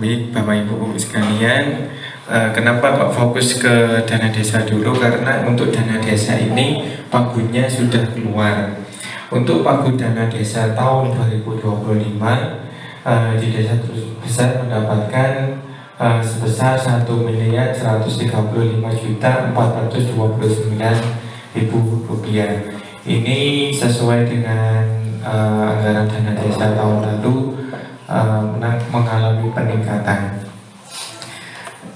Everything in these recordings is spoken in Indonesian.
Baik, Bapak Ibu sekalian, kenapa Pak fokus ke dana desa dulu? Karena untuk dana desa ini pagunya sudah keluar. Untuk pagu dana desa tahun 2025 di desa Terus Besar mendapatkan sebesar 1.135.429.000 rupiah. Ini sesuai dengan anggaran dana desa tahun lalu mengalami peningkatan.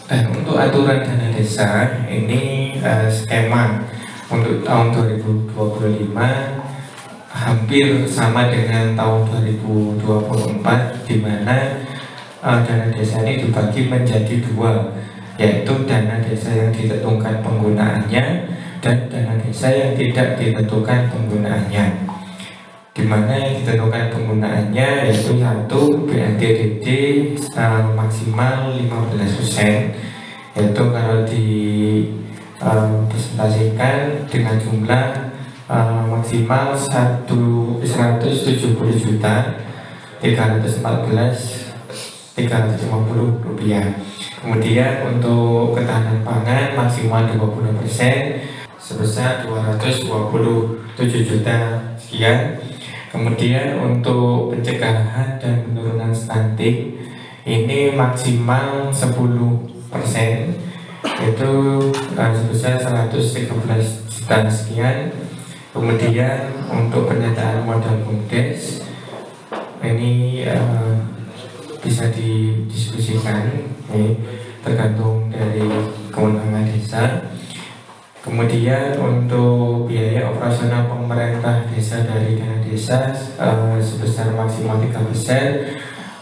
Dan untuk aturan dana desa ini skema untuk tahun 2025 hampir sama dengan tahun 2024, di mana dana desa ini dibagi menjadi dua, yaitu dana desa yang ditentukan penggunaannya dan dana desa yang tidak ditentukan penggunaannya. Di mana yang ditentukan penggunaannya yaitu satu BNPDB maksimal 15%, yaitu kalau dipresentasikan dengan jumlah maksimal 170.314.350 rupiah. Kemudian untuk ketahanan pangan maksimal 20% sebesar 227 juta sekian. Kemudian untuk pencegahan dan penurunan stunting ini maksimal 10%, yaitu sebesar 113 juta sekian. Kemudian untuk penyertaan modal BUMDes ini bisa didiskusikan, tergantung dari kewenangan desa. Kemudian untuk biaya operasional pemerintah desa dari dana desa sebesar maksimal 3%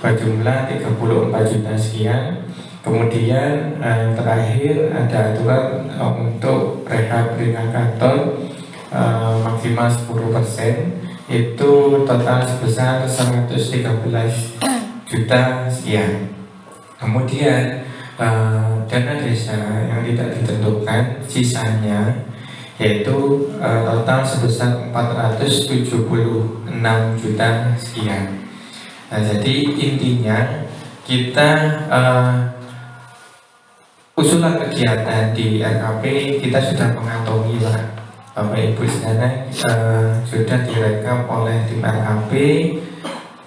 berjumlah 34 juta sekian. Kemudian terakhir ada aturan untuk rehabilitator maksimal 10%, itu total sebesar 113 juta sekian. Kemudian dana desa yang tidak ditentukan sisanya yaitu total sebesar 476 juta sekian. Nah, jadi intinya kita usulan kegiatan di RKP kita sudah mengantongi, Pak. Bapak Ibu sekalian sudah direkam oleh tim RKP,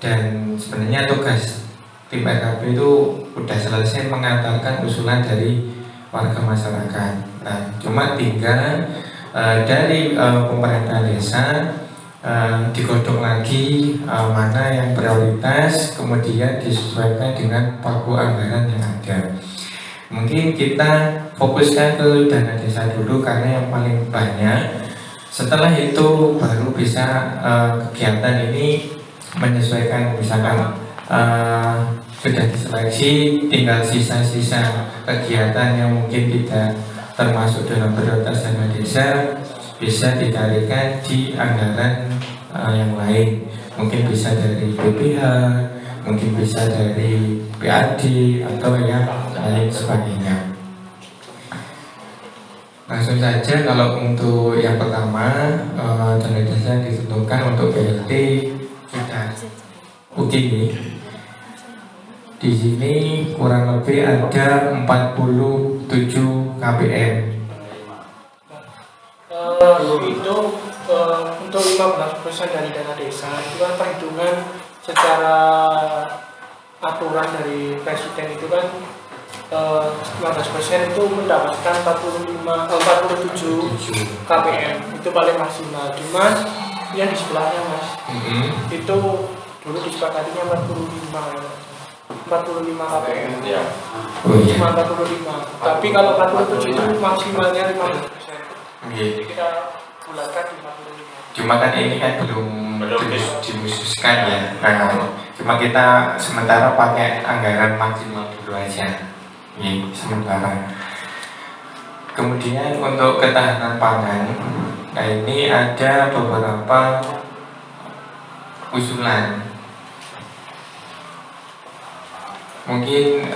dan sebenarnya tugas tim RKP itu sudah selesai mengantarkan usulan dari warga masyarakat. Nah, cuma tinggal dari pemerintah desa digodok lagi mana yang prioritas, kemudian disesuaikan dengan pagu anggaran yang ada. Mungkin kita fokuskan ke dana desa dulu karena yang paling banyak. Setelah itu baru bisa kegiatan ini menyesuaikan, misalkan sudah diseleksi, tinggal sisa-sisa kegiatan yang mungkin tidak termasuk dalam prioritas dana desa bisa dicarikan di anggaran yang lain. Mungkin bisa dari BPH, mungkin bisa dari PAD atau yang lain sebagainya. Langsung saja, kalau untuk yang pertama dana desa ditentukan untuk BLT sudah begini. Di sini kurang lebih ada 47 KPM. Itu untuk 15% dari dana desa itu kan perhitungan secara aturan dari presiden itu kan 15% itu mendapatkan 47 KPM, itu paling maksimal. Cuman yang di sebelahnya, Mas, itu dulu disepakatinya 45 KPM ya. Cuma 45. Tapi kalau 47 itu maksimalnya 15%. Jadi kita bulatkan di 45. Cuma kan ini kan belum dikhususkan ya. Nah, cuma kita sementara pakai anggaran maksimal dulu aja. Ini sementara. Kemudian untuk ketahanan pangan, nah ini ada beberapa usulan. Mungkin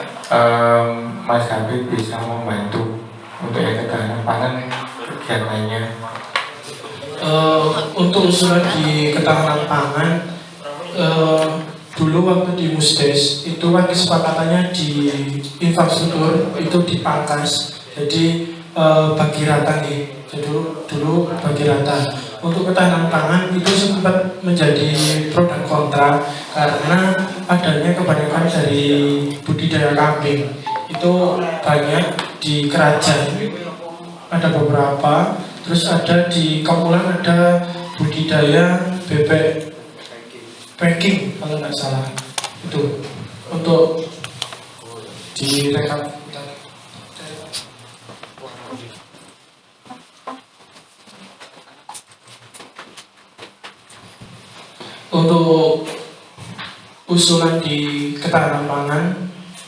Mas Habib bisa membantu untuk yang ketahanan pangan kegiatannya. Untuk usulan di ketahanan pangan dulu waktu di Musdes itu kan kesepakatannya di infrastruktur itu dipangkas, jadi bagi rata nih, jadi dulu bagi rata. Untuk ketahanan pangan itu sempat menjadi pro dan kontra karena adanya kebanyakan dari budidaya kambing itu banyak di Kerajaan, ada beberapa, terus ada di Kamulan ada budidaya bebek packing kalau nggak salah. Itu untuk direkap. Untuk usulan di ketahanan pangan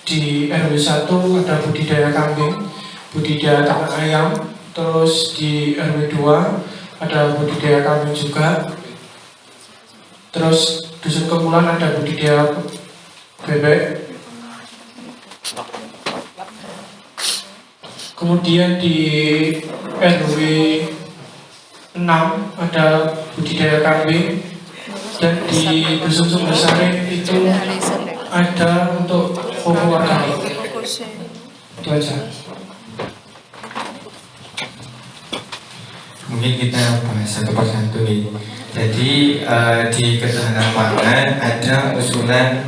di RW 1 ada budidaya kambing, budidaya ternak ayam, terus di RW 2 ada budidaya kambing juga, terus Dusun Kemulan ada budidaya bebek. Kemudian di RW 6 ada budidaya kambing, dan di Dusun Sumbersari itu ada untuk pupuk organik. Itu aja. Mungkin kita bahas satu persatu nih. Jadi di ketahanan pangan ada usulan,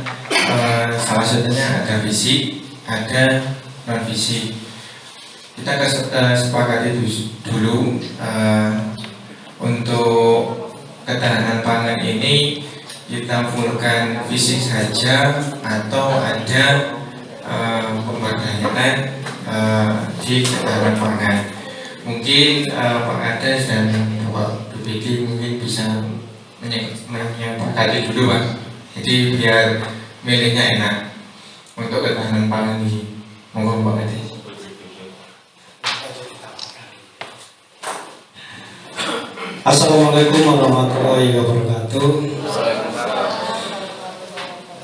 salah satunya ada visi, ada non visi. Kita sepakati dulu untuk ketahanan pangan ini kita fullkan fisik saja atau ada pemberdayaan di ketahanan pangan. Mungkin Pak Kades dan Bapak BPD mungkin bisa menyepakati dulu Pak. Jadi biar milihnya enak untuk ketahanan pangan ini. Monggo Pak Kades. Assalamualaikum warahmatullahi wabarakatuh.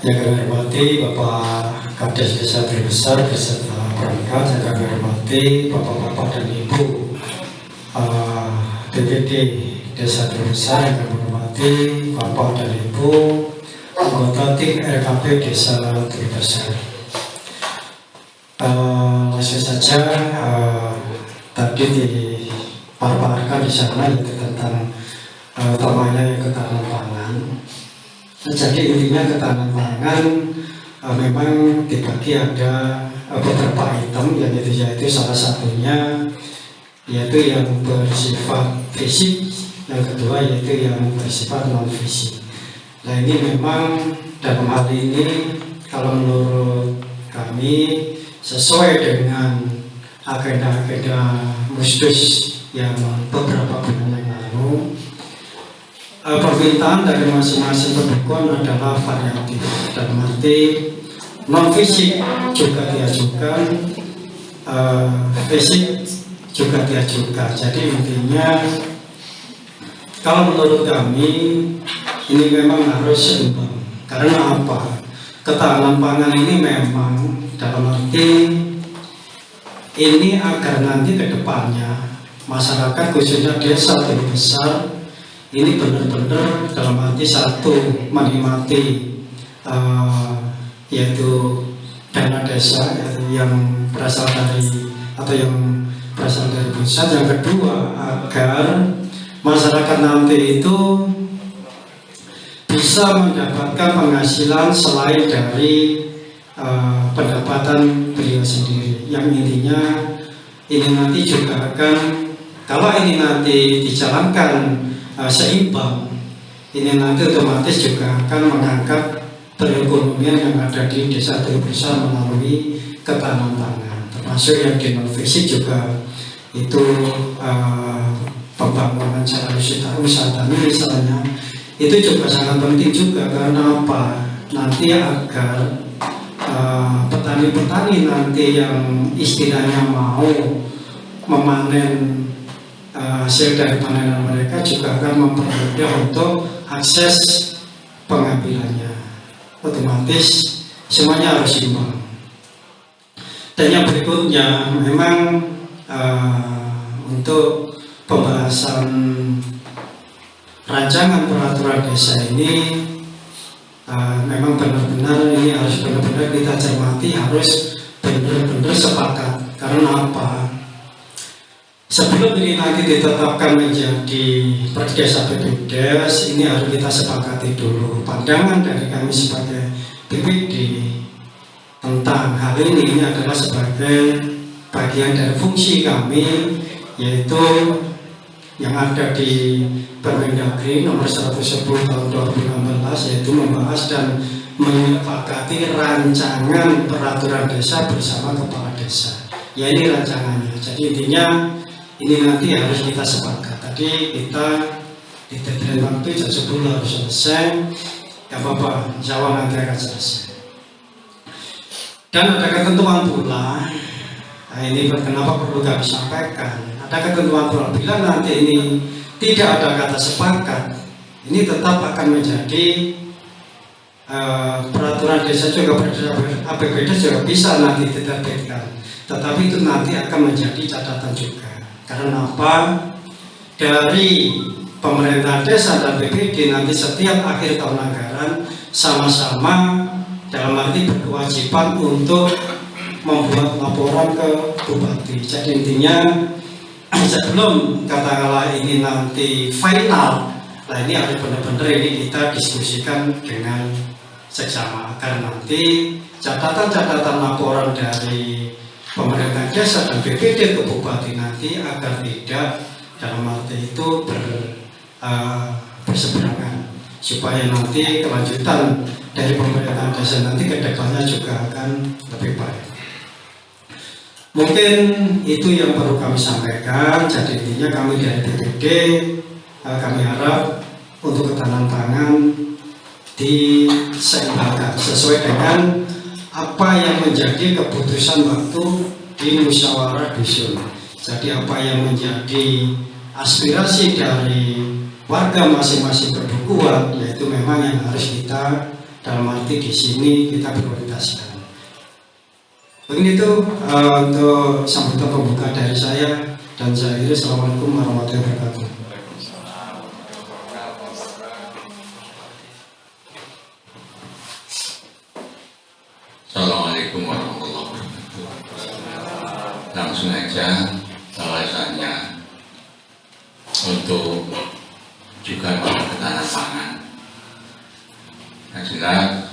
Yang kami hormati Bapak Kades Desa Terbesar beserta perangkat, yang kami hormati Bapak-bapak dan Ibu DPD Desa Terbesar, yang kami hormati Bapak dan Ibu anggota tim RKP Desa Terbesar. Langsung saja tadi dipaparkan di sana itu tentang temanya yang ketahanan pangan. Jadi intinya ketahanan pangan memang dibagi ada beberapa item, yaitu salah satunya yaitu yang bersifat fisik, yang kedua yaitu yang bersifat non fisik. Nah ini memang dalam hal ini kalau menurut kami sesuai dengan agenda-agenda Musdes yang beberapa bulan yang lalu, permintaan dari masing-masing pendukung adalah variatif, dalam arti non fisik juga diajukan, fisik juga diajukan. Jadi intinya kalau menurut kami ini memang harus seimbang. Karena apa? Ketahanan pangan ini memang dalam arti ini agar nanti ke depannya masyarakat khususnya desa terbesar ini benar-benar dalam arti satu menikmati yaitu dana desa yang berasal dari atau yang berasal dari pusat. Yang kedua agar masyarakat nanti itu bisa mendapatkan penghasilan selain dari pendapatan beliau sendiri, yang intinya ini nanti juga akan, kalau ini nanti dijalankan seimbang, ini nanti otomatis juga akan mengangkat perekonomian yang ada di desa terbesar melalui ketahanan pangan, termasuk yang di non fisik juga itu pembangunan cara usaha tani misalnya, itu juga sangat penting juga. Karena apa? Nanti agar petani-petani nanti yang istilahnya mau memanen hasil dari panenan mereka juga akan mempermudah untuk akses pengambilannya. Otomatis semuanya harus seimbang. Dan yang berikutnya memang untuk pembahasan rancangan peraturan desa ini memang benar-benar ini harus benar-benar kita cermati, harus benar-benar sepakat. Karena apa? Sebelum ini nanti ditetapkan menjadi Perdesa BPDes, ini harus kita sepakati dulu pandangan dari kami sebagai BPD tentang hal ini adalah sebagai bagian dari fungsi kami, yaitu yang ada di Permendagri nomor 110 tahun 2016, yaitu membahas dan menyepakati rancangan peraturan desa bersama kepala desa. Ya, ini rancangannya. Jadi intinya ini nanti harus kita sepakat. Tadi kita di deadline waktu jam 10 harus selesai. Gak apa-apa, insya Allah nanti akan selesai. Dan ada ketentuan pula, nah ini kenapa perlu kami sampaikan. Ada ketentuan pula, bila nanti ini tidak ada kata sepakat, ini tetap akan menjadi peraturan desa juga, APBD juga bisa nanti diterbitkan. Tetapi itu nanti akan menjadi catatan juga. Karena apa? Dari pemerintah desa dan BPD nanti setiap akhir tahun anggaran sama-sama dalam arti berkewajiban untuk membuat laporan ke bupati. Jadi intinya sebelum katakanlah ini nanti final, nah ini harus benar-benar ini kita diskusikan dengan seksama agar nanti catatan-catatan laporan dari pemerintah desa dan BPD ke bupati nanti agar tidak dalam arti itu berseberangan, supaya nanti kelanjutan dari pemerintahan desa nanti ke depannya juga akan lebih baik. Mungkin itu yang perlu kami sampaikan. Jadi intinya kami dari BPD kami harap untuk ketahanan pangan diseimbangkan sesuai dengan apa yang menjadi keputusan waktu di musyawarah dusun. Jadi apa yang menjadi aspirasi dari warga masing-masing perdukuhan, yaitu memang yang harus kita dalam arti di sini kita prioritaskan. Begitu untuk sambutan pembuka dari saya, dan saya akhiri. Assalamualaikum warahmatullahi wabarakatuh. Assalamualaikum warahmatullahi wabarakatuh. Langsung aja bahwasannya untuk juga ketahanan pangan. Yang jelas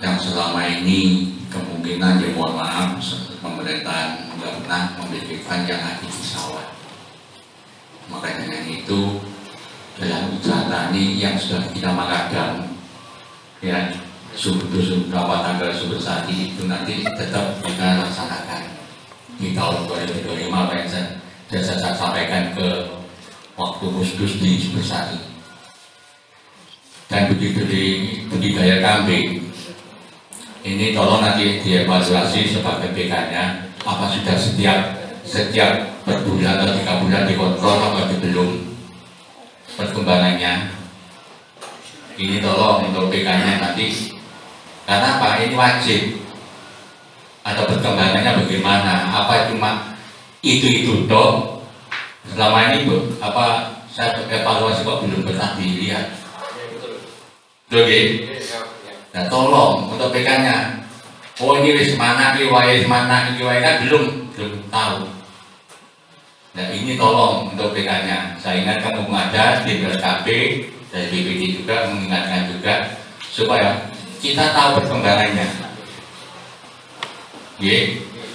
yang selama ini kemungkinan, ya mohon maaf, pemerintah nggak pernah memikirkan yang ada di sawah. Maka dengan itu dalam usaha tani yang sudah kita makan, ya sumber tanggal sumber sadi itu nanti tetap kita laksanakan di tahun 2025, apa yang saya sampaikan ke waktu khusus di sumber sadi. Dan begitu di budidaya kambing ini, tolong nanti dievaluasi sebagai BK-nya, apa sudah setiap per bulan atau 3 bulan dikontrol apa belum perkembangannya. Ini tolong untuk BK-nya nanti, karena apa? Ini wajib. Atau perkembangannya bagaimana? Apa cuma itu toh? Selama ini apa saya evaluasi kok belum pernah dilihat. Oke. Nah tolong untuk BK-nya. Oh ini wis mana kiwai kan belum tahu. Nah ini tolong untuk BK-nya. Saya ingatkan ada di BLKB dari BPD juga mengingatkan juga supaya kita tahu perkembangannya.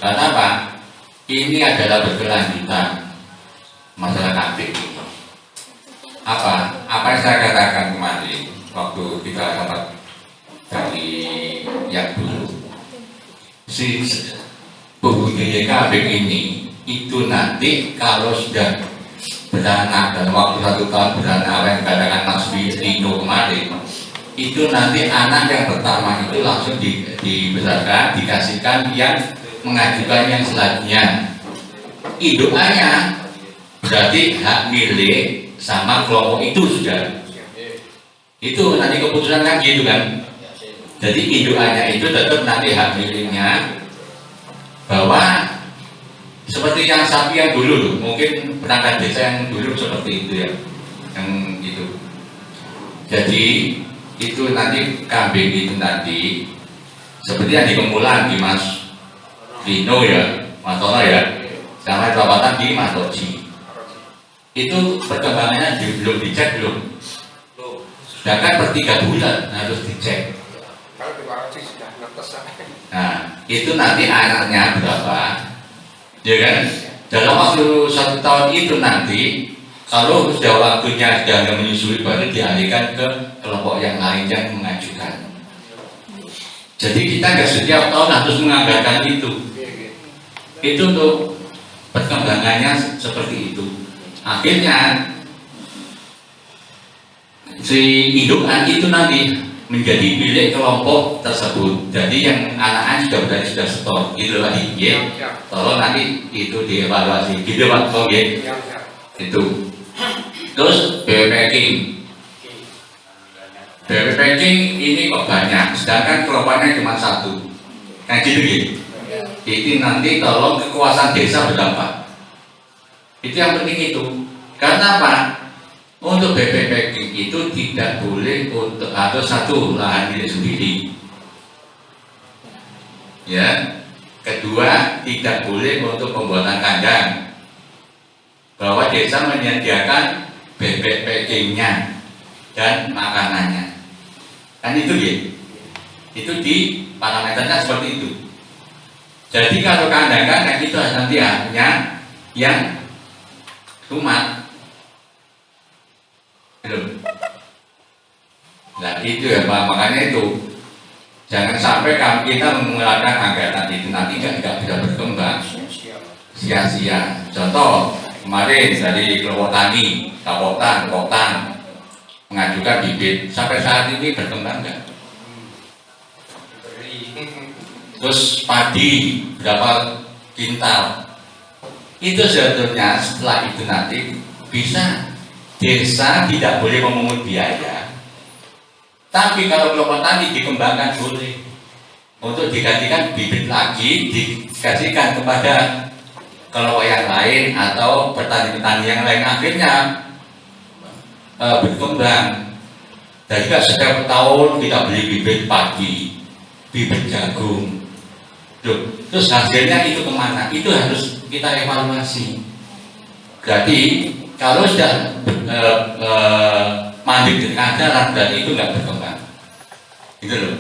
Karena apa? Ini adalah berkelanjutan masalah kambing ini. Apa yang saya katakan kemarin waktu kita dapat dari yang dulu, si budidaya kambing ini itu nanti kalau sudah beranak dalam waktu 1 tahun beranak, apa yang dikatakan Mas Rino kemarin, itu nanti anak yang pertama itu langsung dibesarkan, dikasihkan yang mengajukan yang selanjutnya. Indukannya berarti hak milik sama kelompok itu sudah. Itu nanti keputusan kan gitu kan. Jadi indukannya itu tetap nanti hak miliknya, bahwa seperti yang sapi yang dulu tuh, mungkin perangkat desa yang dulu seperti itu ya, yang itu. Jadi itu nanti kambing itu nanti seperti yang di Kemulan di Mas Lino ya, Mas Tono ya, sama perawatan di Mas Roji. Itu perkembangannya belum dicek belum. Sedangkan per 3 bulan harus dicek. Nah, itu nanti anaknya berapa, ya kan? Dalam waktu 1 tahun itu nanti, kalau sudah waktunya sudah menyusui baru dialihkan ke kelompok yang lain yang mengajukan. Jadi kita nggak setiap tahun harus menganggarkan itu. Itu untuk perkembangannya seperti itu. Akhirnya si indukan itu nanti menjadi milik kelompok tersebut. Jadi yang anak-anak sudah setor gitu tadi, ya. Tolong nanti itu dievaluasi, gitu Pak, ya. Itu. Terus BW packing ini kok banyak, sedangkan kelompoknya cuma 1. Kayak gitu ya. Itu nanti tolong kekuasaan desa berapa. Itu yang penting itu. Karena apa? Untuk BP packing itu tidak boleh untuk atau 1 lahan milik sendiri. Ya. Kedua, tidak boleh untuk pembuatan kandang. Bahwa desa menyediakan bebek packingnya dan makanannya. Kan itu ya. Itu di parameternya seperti itu. Jadi kalau kandang-kandang itu nanti hanya yang rumah. Nah itu ya Pak, makanya itu jangan sampai kita mengeluarkan anggaran itu nanti nggak bisa berkembang sia-sia. Contoh kemarin dari kelompok tani, Kapotan mengajukan bibit, sampai saat ini berkembang nggak? Terus padi berapa kintal? Itu sebetulnya setelah itu nanti bisa. Desa tidak boleh memungut biaya, tapi kalau kelompok tani dikembangkan boleh untuk digantikan bibit lagi, dikasihkan kepada kelompok yang lain atau petani-petani yang lain, akhirnya berkembang. Jadi kan setiap tahun kita beli bibit padi, bibit jagung, terus hasilnya itu kemana? Itu harus kita evaluasi. Jadi kalau sudah mandek dengan anggaran dan itu nggak berkembang, itu loh.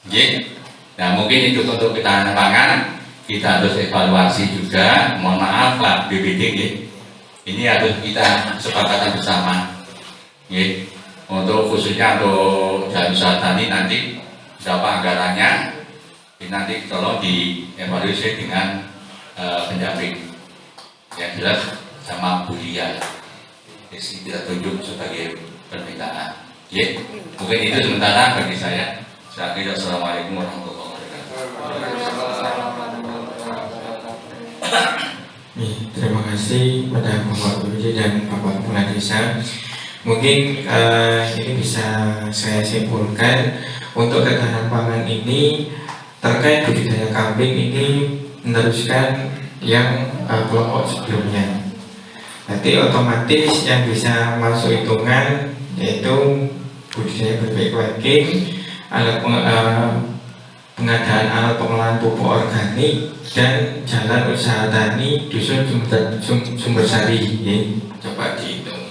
Oke. Nah mungkin itu untuk ketahanan pangan kita harus evaluasi juga. Mohon maaf Pak BPD, ini harus kita sepakatan bersama. Untuk khususnya untuk usaha tani nanti berapa anggarannya, nanti tolong dievaluasi dengan pendamping. Yang jelas sama Bu Lia, kita tunjuk sebagai permintaan. Ya, mungkin itu sementara bagi saya. Assalamualaikum warahmatullahi wabarakatuh. Terima kasih pada Bapak Budi dan Bapak Kepala Desa. Mungkin ini bisa saya simpulkan untuk ketahanan pangan ini terkait budidaya kambing ini meneruskan yang kelompok sebelumnya. Nanti otomatis yang bisa masuk hitungan yaitu budidaya bebek packing, pengadaan alat pengolahan pupuk organik, dan jalan usaha tani dusun Sumbersari. Coba dihitung.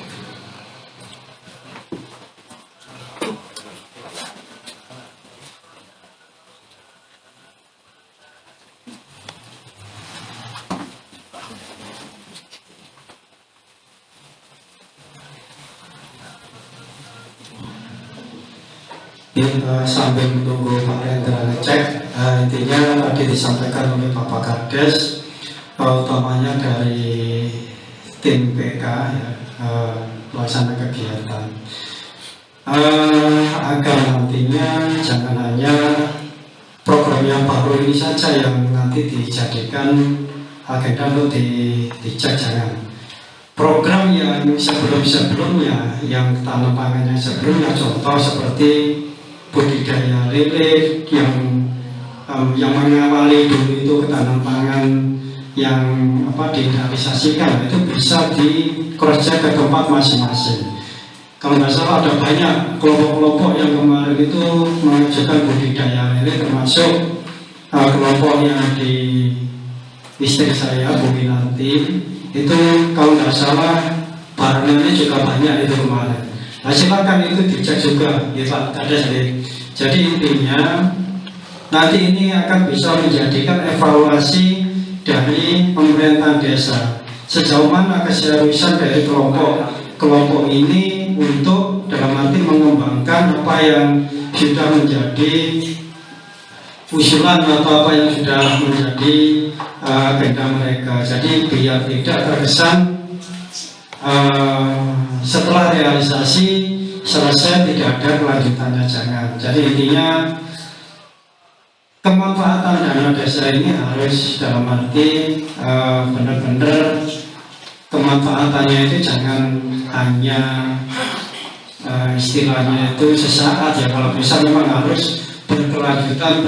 Sambil menunggu Pak Rendra ngecek, intinya tadi disampaikan oleh Bapak Kades, utamanya dari tim PK ya, pelaksana kegiatan, agar nantinya jangan hanya program yang baru ini saja yang nanti dijadikan agenda untuk dicek, jangan. Program yang sebelum-sebelumnya, yang tanam pangannya sebelumnya, contoh seperti budidaya lele yang mengawali dulu itu ketahanan pangan direalisasikan itu bisa di cross check ke tempat masing-masing. Kalau nggak salah ada banyak kelompok-kelompok yang kemarin itu mengajukan budidaya lele, termasuk kelompok yang di istri saya Bu Winanti itu kalau nggak salah barangnya juga banyak itu kemarin. Nah silakan itu dicek juga ya Pak Kades. Jadi intinya nanti ini akan bisa menjadikan evaluasi dari pemerintah desa sejauh mana keseriusan dari kelompok ini untuk dalam arti mengembangkan apa yang sudah menjadi usulan atau apa yang sudah menjadi agenda mereka. Jadi biar tidak terkesan setelah realisasi selesai tidak ada kelanjutannya, jangan. Jadi intinya kemanfaatan dana desa ini harus dalam arti benar-benar kemanfaatannya itu jangan hanya istilahnya itu sesaat ya, kalau bisa memang harus berkelanjutan.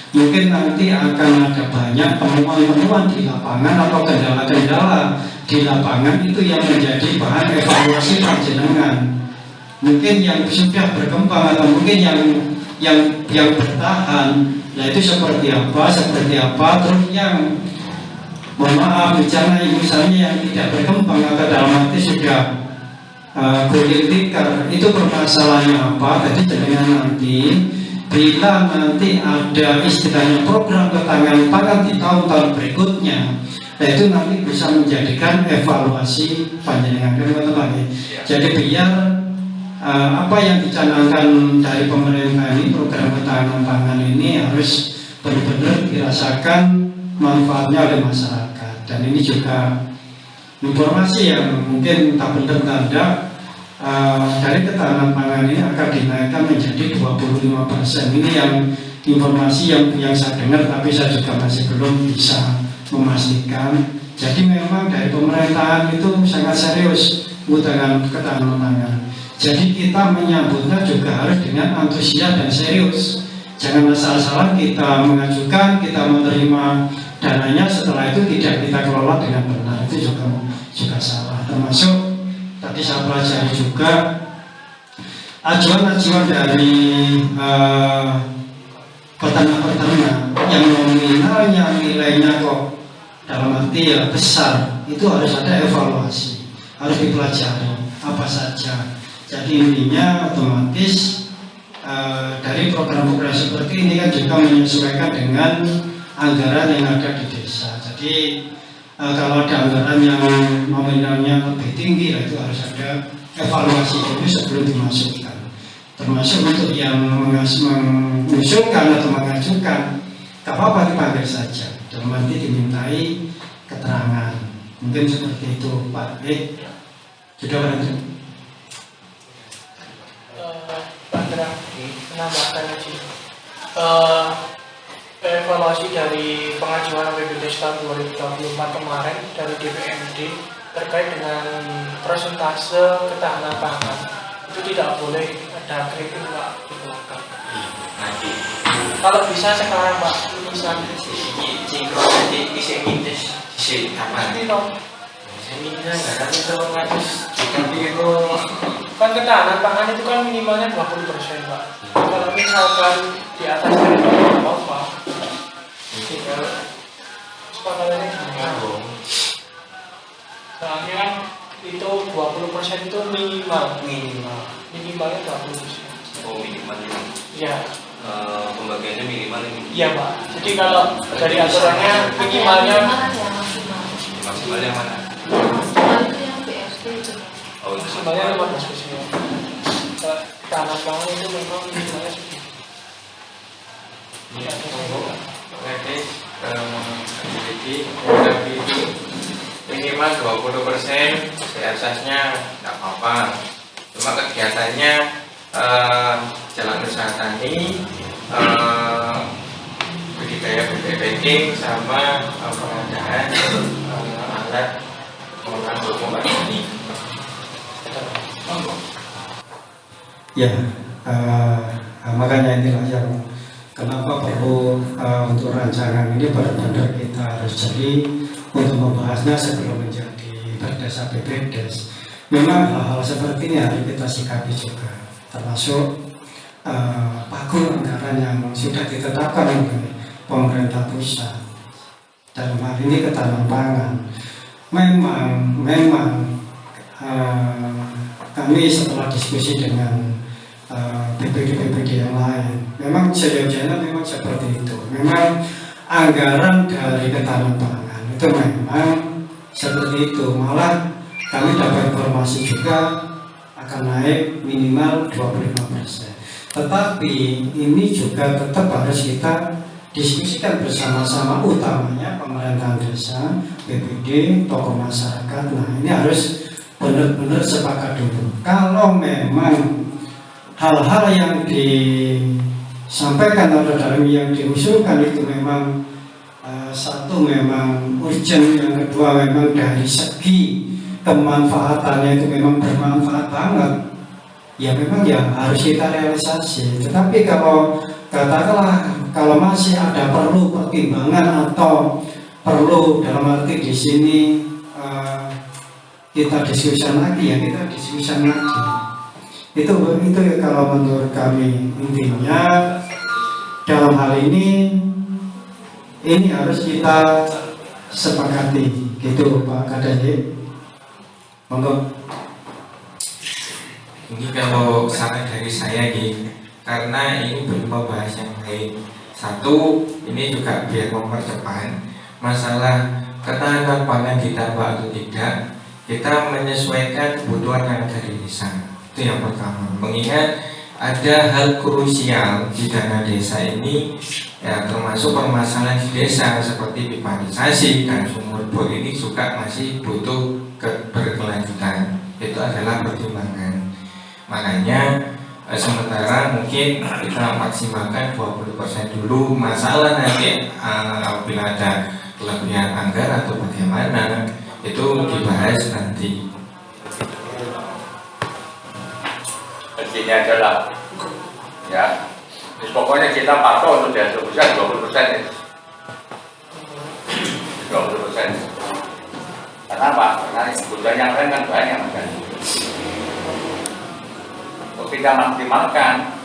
Mungkin nanti akan ada banyak temuan-temuan di lapangan atau kendala-kendala di lapangan itu yang menjadi bahan evaluasi panjenengan. Mungkin yang sudah berkembang atau mungkin yang bertahan, nah itu seperti apa, terus yang mohon maaf misalnya yang tidak berkembang atau dalam arti sudah gulung tikar, itu permasalahannya apa. Jadi dengan nanti bila nanti ada istilahnya program ketahanan pangan di tahun-tahun berikutnya, nah itu nanti bisa menjadikan evaluasi panjenengan teman-teman. Jadi biar apa yang dicanangkan dari pemerintah ini, program ketahanan pangan ini harus benar-benar dirasakan manfaatnya oleh masyarakat. Dan ini juga informasi yang mungkin tak benar tanda dari ketahanan pangan ini akan dinaikkan menjadi 25%. Ini yang informasi yang saya dengar, tapi saya juga masih belum bisa memastikan. Jadi memang dari pemerintahan itu sangat serius dengan ketahanan pangan. Jadi kita menyambutnya juga harus dengan antusias dan serius. Jangan asal-asalan kita mengajukan, kita menerima dananya, setelah itu tidak kita kelola dengan benar, itu juga salah. Termasuk tadi saya pelajari juga ajuan-ajuan dari peternak-peternak yang nominalnya nilainya kok dalam arti ya besar, itu harus ada evaluasi, harus dipelajari apa saja. Jadi intinya otomatis dari program-program seperti ini kan juga menyesuaikan dengan anggaran yang ada di desa. Jadi kalau ada anggaran yang nominalnya lebih tinggi, itu harus ada evaluasi dulu sebelum dimasukkan. Termasuk untuk yang mengusulkan atau mengajukan, tak apa-apa dipanggil saja. Dalam arti dimintai keterangan. Mungkin seperti itu Pak. Sudah berarti. Pak Terang, menambahkan lagi. Evaluasi dari pengajuan APBD tahun 2024 kemarin dari DPMD terkait dengan persentase ketahanan pangan itu tidak boleh ada kritik Pak di belakang. Kalau bisa sekarang Pak, misalnya kan ketahanan pangan itu kan minimalnya 20% Pak. Kalau misalkan di atas dari apa? Sepakatannya gimana? Soalnya kan itu 20% itu minimalnya 20%. Oh minimal. Iya. Pembagiannya minimal ini. Iya Pak. Jadi kalau dari aturannya minimalnya maksimal yang mana? Itu yang BSD itu. Oh itu sebenarnya 15%. Tanah pangan itu memang minimalnya segitu. Ya, jadi jadi tapi itu minimal 20%, asasnya nggak apa-apa. Cuma kegiatannya jalan usaha tani, budidaya bebek packing sama pengadaan alat pengolahan pupuk tani. Ya, makanya inilah yang kenapa perlu untuk rancangan ini benar-benar kita harus jeli untuk membahasnya sebelum menjadi Perdes APBDes. Memang hal-hal seperti ini harus kita sikapi juga, termasuk pagu anggaran yang sudah ditetapkan oleh pemerintah pusat. Dalam hal ini ketahanan pangan. Memang kami setelah diskusi dengan BPD-BPD yang lain, memang seyogyanya memang seperti itu. Memang anggaran dari ketahanan pangan itu memang seperti itu. Malah kami dapat informasi juga akan naik minimal 25%. Tetapi ini juga tetap harus kita diskusikan bersama-sama, utamanya pemerintahan desa, BPD, tokoh masyarakat. Nah, ini harus benar-benar sepakat dulu. Kalau memang hal-hal yang disampaikan atau dalam yang diusulkan itu memang satu memang urgent, yang kedua memang dari segi kemanfaatannya itu memang bermanfaat banget, ya memang ya harus kita realisasi. Tetapi kalau katakanlah kalau masih ada perlu pertimbangan atau perlu dalam arti di sini kita diskusikan lagi, ya kita diskusikan lagi. Itu kalau menurut kami intinya dalam hal ini harus kita sepakati, gitu Pak Kadadi. Monggo. Ini kalau saran dari saya gitu, karena ini belum membahas yang lain. Satu, ini juga biar mempercepat masalah ketahanan pangan ditambah atau tidak, kita menyesuaikan kebutuhan yang ada di desa. Itu yang pertama. Mengingat ada hal krusial di dana desa ini, ya termasuk permasalahan di desa seperti pipanisasi dan sumur bor ini juga masih butuh berkelanjutan. Itu adalah pertimbangan. Makanya sementara mungkin kita maksimalkan 20% dulu. Masalah nanti apabila ada kelebihan anggaran atau bagaimana itu dibahas nanti. Begini aja lah, ya. Terus pokoknya kita patuh untuk distribusikan 20%. 20%. Kenapa? Karena kebutuhan yang lain kan banyak kan. Kita maksimalkan,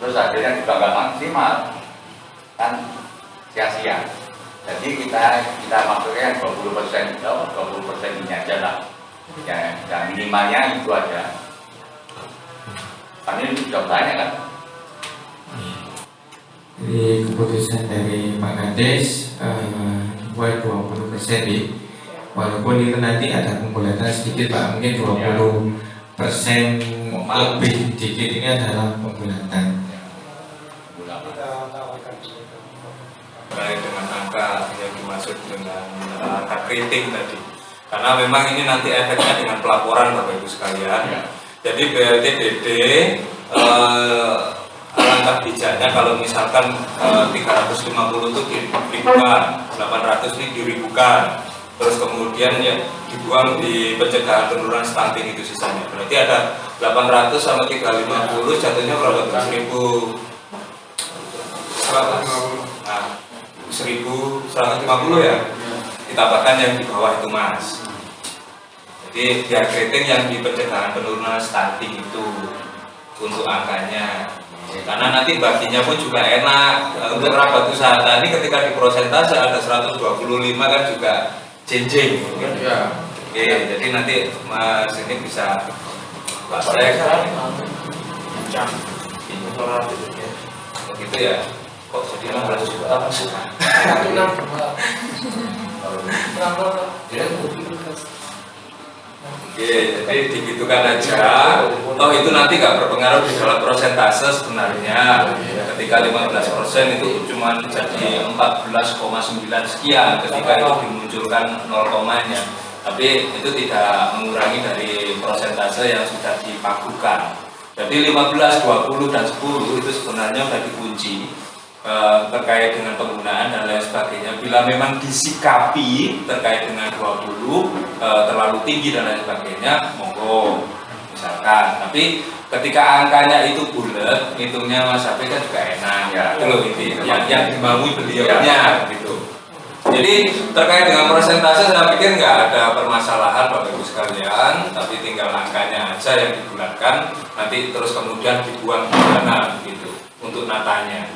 terus akhirnya juga nggak maksimal, kan sia-sia. Jadi kita maksudnya 20%, 20% ini aja lah, ya minimalnya itu aja. Karena ini sudah banyak kan. Jadi keputusan dari Pak Kades buat 20% nih. Walaupun itu nanti ada pembulatan sedikit Pak, mungkin 20% lebih dikit ini adalah pembulatan. Terkait dengan angka yang dimaksud dengan angka kritik tadi, karena memang ini nanti efeknya dengan pelaporan Bapak Ibu sekalian. Jadi BLTDD alangkah bijaknya kalau misalkan 350 itu diribukan, 800 ini diribukan, terus kemudian ya dibuang di pencegahan penurunan stunting itu sisanya. Berarti ada 800 sama 350 jatuhnya berapa? 1.150. Nah, 1.150 ya. Ditambahkan yang di bawah itu Mas. Jadi biar kritik yang di pencegahan penurunan stunting itu untuk angkanya. Karena nanti baginya pun juga enak. Untuk kerabat usaha tadi ketika di persentase ada 125 kan juga jenjeng kan? Ya. Oke, jadi nanti Mas ini bisa cek begitu ya. Kok jadi 16 juta Oke, jadi digitukan aja. Oh itu nanti nggak berpengaruh di dalam persentase sebenarnya. Ketika 15% itu cuma jadi 14,9 sekian ketika itu dimunculkan 0,-nya. Tapi itu tidak mengurangi dari persentase yang sudah dipakukan. Jadi 15, 20, dan 10 itu sebenarnya sudah dikunci terkait dengan penggunaan dan lain sebagainya. Bila memang disikapi terkait dengan 20 terlalu tinggi dan lain sebagainya, monggo misalkan. Tapi ketika angkanya itu bulat, hitungnya Mas Hafiz kan juga enak ya. Itu loh inti yang dimaui beliaunya gitu. Jadi terkait dengan persentase saya pikir nggak ada permasalahan Bapak Ibu sekalian, tapi tinggal angkanya aja yang dibulatkan, nanti terus kemudian dibuang di mana gitu untuk natanya.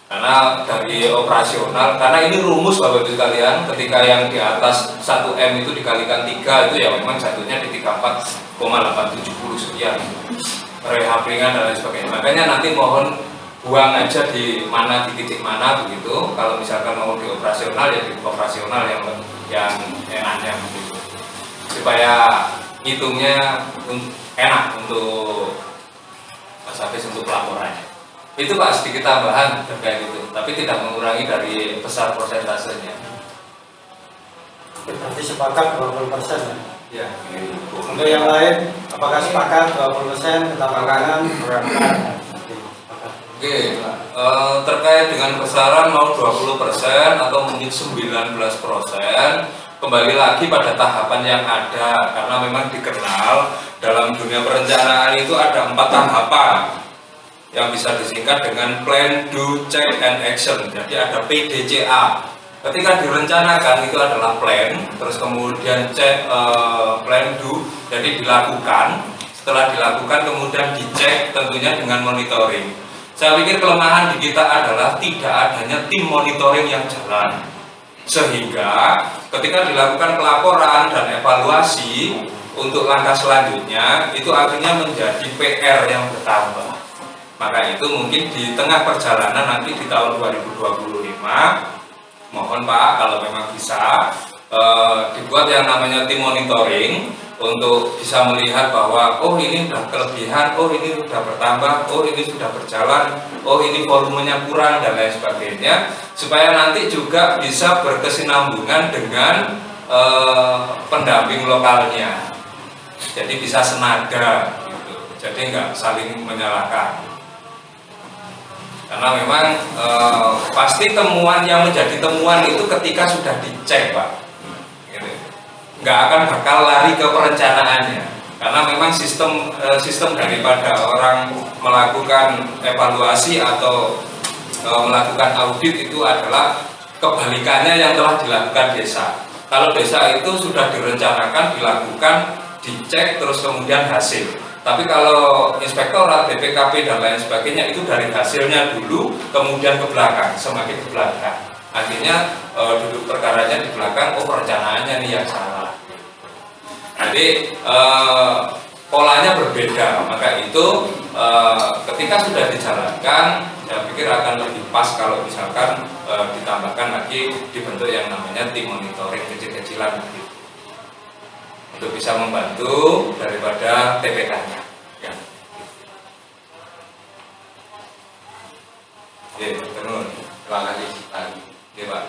Karena dari operasional, karena ini rumus Bapak Ibu sekalian, ketika yang di atas 1M itu dikalikan 3 itu ya memang jatuhnya di 34,870 sekian. Rehabringan dan lain sebagainya. Makanya nanti mohon buang aja di mana, di titik mana begitu. Kalau misalkan mau di operasional ya di operasional yang enaknya begitu. Supaya hitungnya enak untuk Mas Hafiz untuk pelaporannya. Itu Pak sedikit tambahan terkait itu, tapi tidak mengurangi dari besar persentasenya. Berarti sepakat 20% ya? Ya. Untuk yang lain, apakah sepakat 20% ketampanan berangkat? Oke, terkait dengan besaran mau 20% atau mungkin 19%, kembali lagi pada tahapan yang ada, karena memang dikenal dalam dunia perencanaan itu ada 4 tahapan yang bisa disingkat dengan plan, do, check, and action. Jadi ada PDCA. Ketika direncanakan itu adalah plan, terus kemudian check, plan, do, jadi dilakukan. Setelah dilakukan kemudian dicek tentunya dengan monitoring. Saya pikir kelemahan di kita adalah tidak adanya tim monitoring yang jalan. Sehingga ketika dilakukan pelaporan dan evaluasi untuk langkah selanjutnya itu akhirnya menjadi PR yang bertambah. Maka itu mungkin di tengah perjalanan nanti di tahun 2025 mohon Pak kalau memang bisa dibuat yang namanya tim monitoring untuk bisa melihat bahwa oh ini sudah kelebihan, oh ini sudah bertambah, oh ini sudah berjalan, oh ini volumenya kurang dan lain sebagainya, supaya nanti juga bisa berkesinambungan dengan pendamping lokalnya, jadi bisa senada gitu. Jadi nggak saling menyalahkan. Karena memang pasti temuan yang menjadi temuan itu ketika sudah dicek Pak, gitu. Nggak akan bakal lari ke perencanaannya. Karena memang sistem daripada orang melakukan evaluasi atau melakukan audit itu adalah kebalikannya yang telah dilakukan desa. Kalau desa itu sudah direncanakan, dilakukan, dicek, terus kemudian hasil. Tapi kalau inspektorat, BPKP dan lain sebagainya itu dari hasilnya dulu, kemudian ke belakang, semakin ke belakang. Akhirnya duduk perkaranya di belakang, oh perencanaannya nih yang salah. Jadi polanya berbeda, maka itu ketika sudah dijalankan, saya pikir akan lebih pas kalau misalkan ditambahkan lagi dibentuk yang namanya tim monitoring kecil-kecilan gitu. Untuk bisa membantu daripada TPK-nya. Ya. Oke, benar. Terima kasih Pak. Oke, Pak.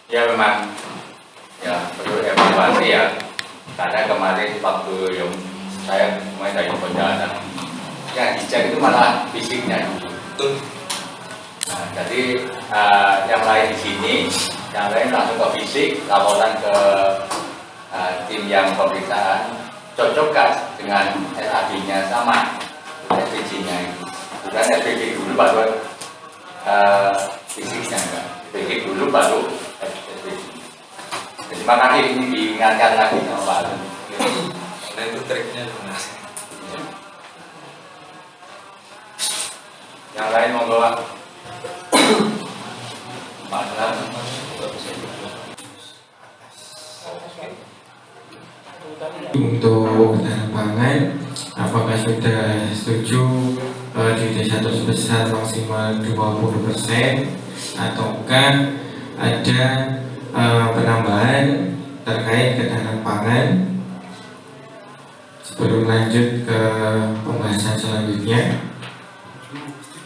Ya memang ya perlu evaluasi ya, karena kemarin waktu yang saya mulai dari perjalanan yang dicek itu malah fisiknya. Betul. Nah, jadi yang lain di sini, yang lain langsung ke fisik, laporan ke tim yang pemeriksaan, cocokkah dengan SAD-nya sama SPJ-nya itu. Bukan SPJ dulu baru fisiknya enggak. SPJ dulu baru SPJ. Jadi makanya ini diingatkan lagi sama Pak Alun. Nah itu triknya sebenarnya. Yang lain monggo Pak. Pak Alun. Untuk ketahanan pangan, apakah sudah setuju di desa tersebut sebesar maksimal 20% ataukah ada penambahan terkait ketahanan pangan? Sebelum lanjut ke pembahasan selanjutnya,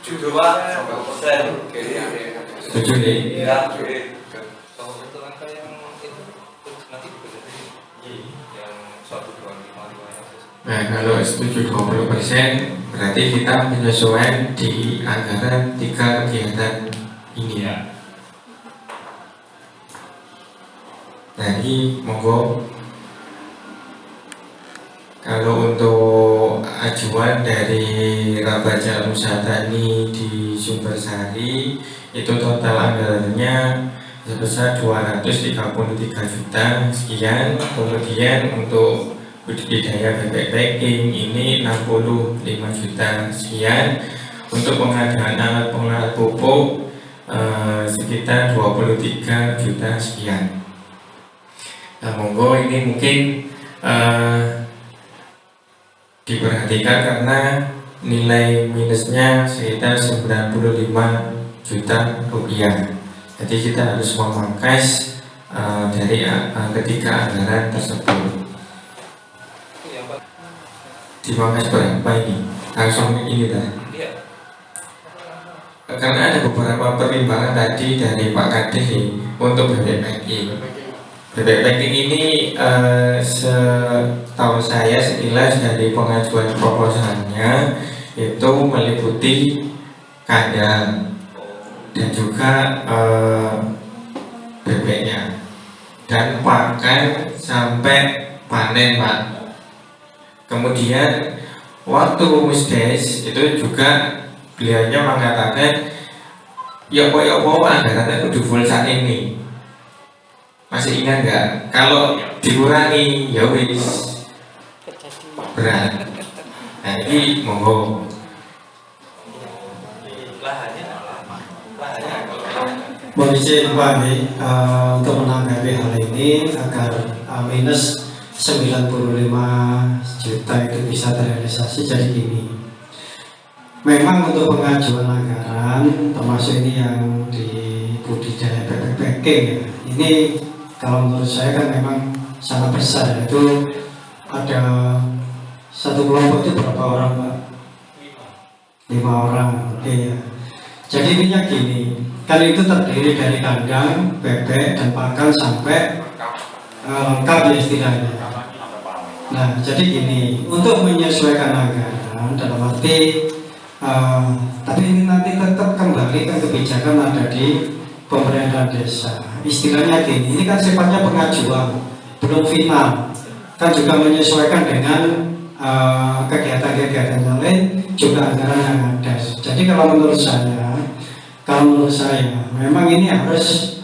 Setuju Pak, 100%. setuju nih? Iya, kalau untuk angka yang itu nanti yang 1,255. Nah, kalau setuju 20%, berarti kita penyesuaian di anggaran 3 kegiatan ini ya. Nah, ini monggo. Kalau untuk ajuan dari Rabaja Usaha Tani di Sumbersari itu total anggarannya sebesar 233 juta sekian. Kemudian untuk budidaya bebek packing ini 65 juta sekian. Untuk pengadaan alat pengelola pupuk sekitar 23 juta sekian. Nah, monggo ini mungkin diperhatikan karena nilai minusnya sekitar 95 juta rupiah. Jadi kita harus memangkas dari ketiga anggaran tersebut. Dimangkas berapa ini? Langsung ini dah. Karena ada beberapa pertimbangan tadi dari Pak Kadis untuk bebek packing. Bebek packing ini setahu saya sekilas dari pengajuan proposalnya itu meliputi kandang dan juga bebeknya dan pakan sampai panen, Pak. Kemudian waktu Musdes itu juga beliaunya mengatakan ya anggarannya udah full saat ini. Masih ingat nggak? Kalau dikurangi ya wis berat. Nah ini monggo. Mohon izin Pak untuk menanggapi hal ini agar minus 95 juta itu bisa terrealisasi. Jadi gini, memang untuk pengajuan anggaran termasuk ini yang di budidaya bebek packing ya, ini kalau menurut saya kan memang sangat besar. Itu ada satu kelompok itu berapa orang Pak? 5 orang. Oke ya. Jadi intinya gini, kan itu terdiri dari kandang, bebek, dan pakan sampai lengkap ya istilahnya. Nah jadi gini, untuk menyesuaikan anggaran dalam arti tapi ini nanti tetap kembali ke kebijakan ada di pemerintahan desa. Istilahnya gini, ini kan sifatnya pengajuan, belum final, kan juga menyesuaikan dengan kegiatan-kegiatan yang lain, juga anggaran yang ada. Jadi kalau menurut saya memang ini harus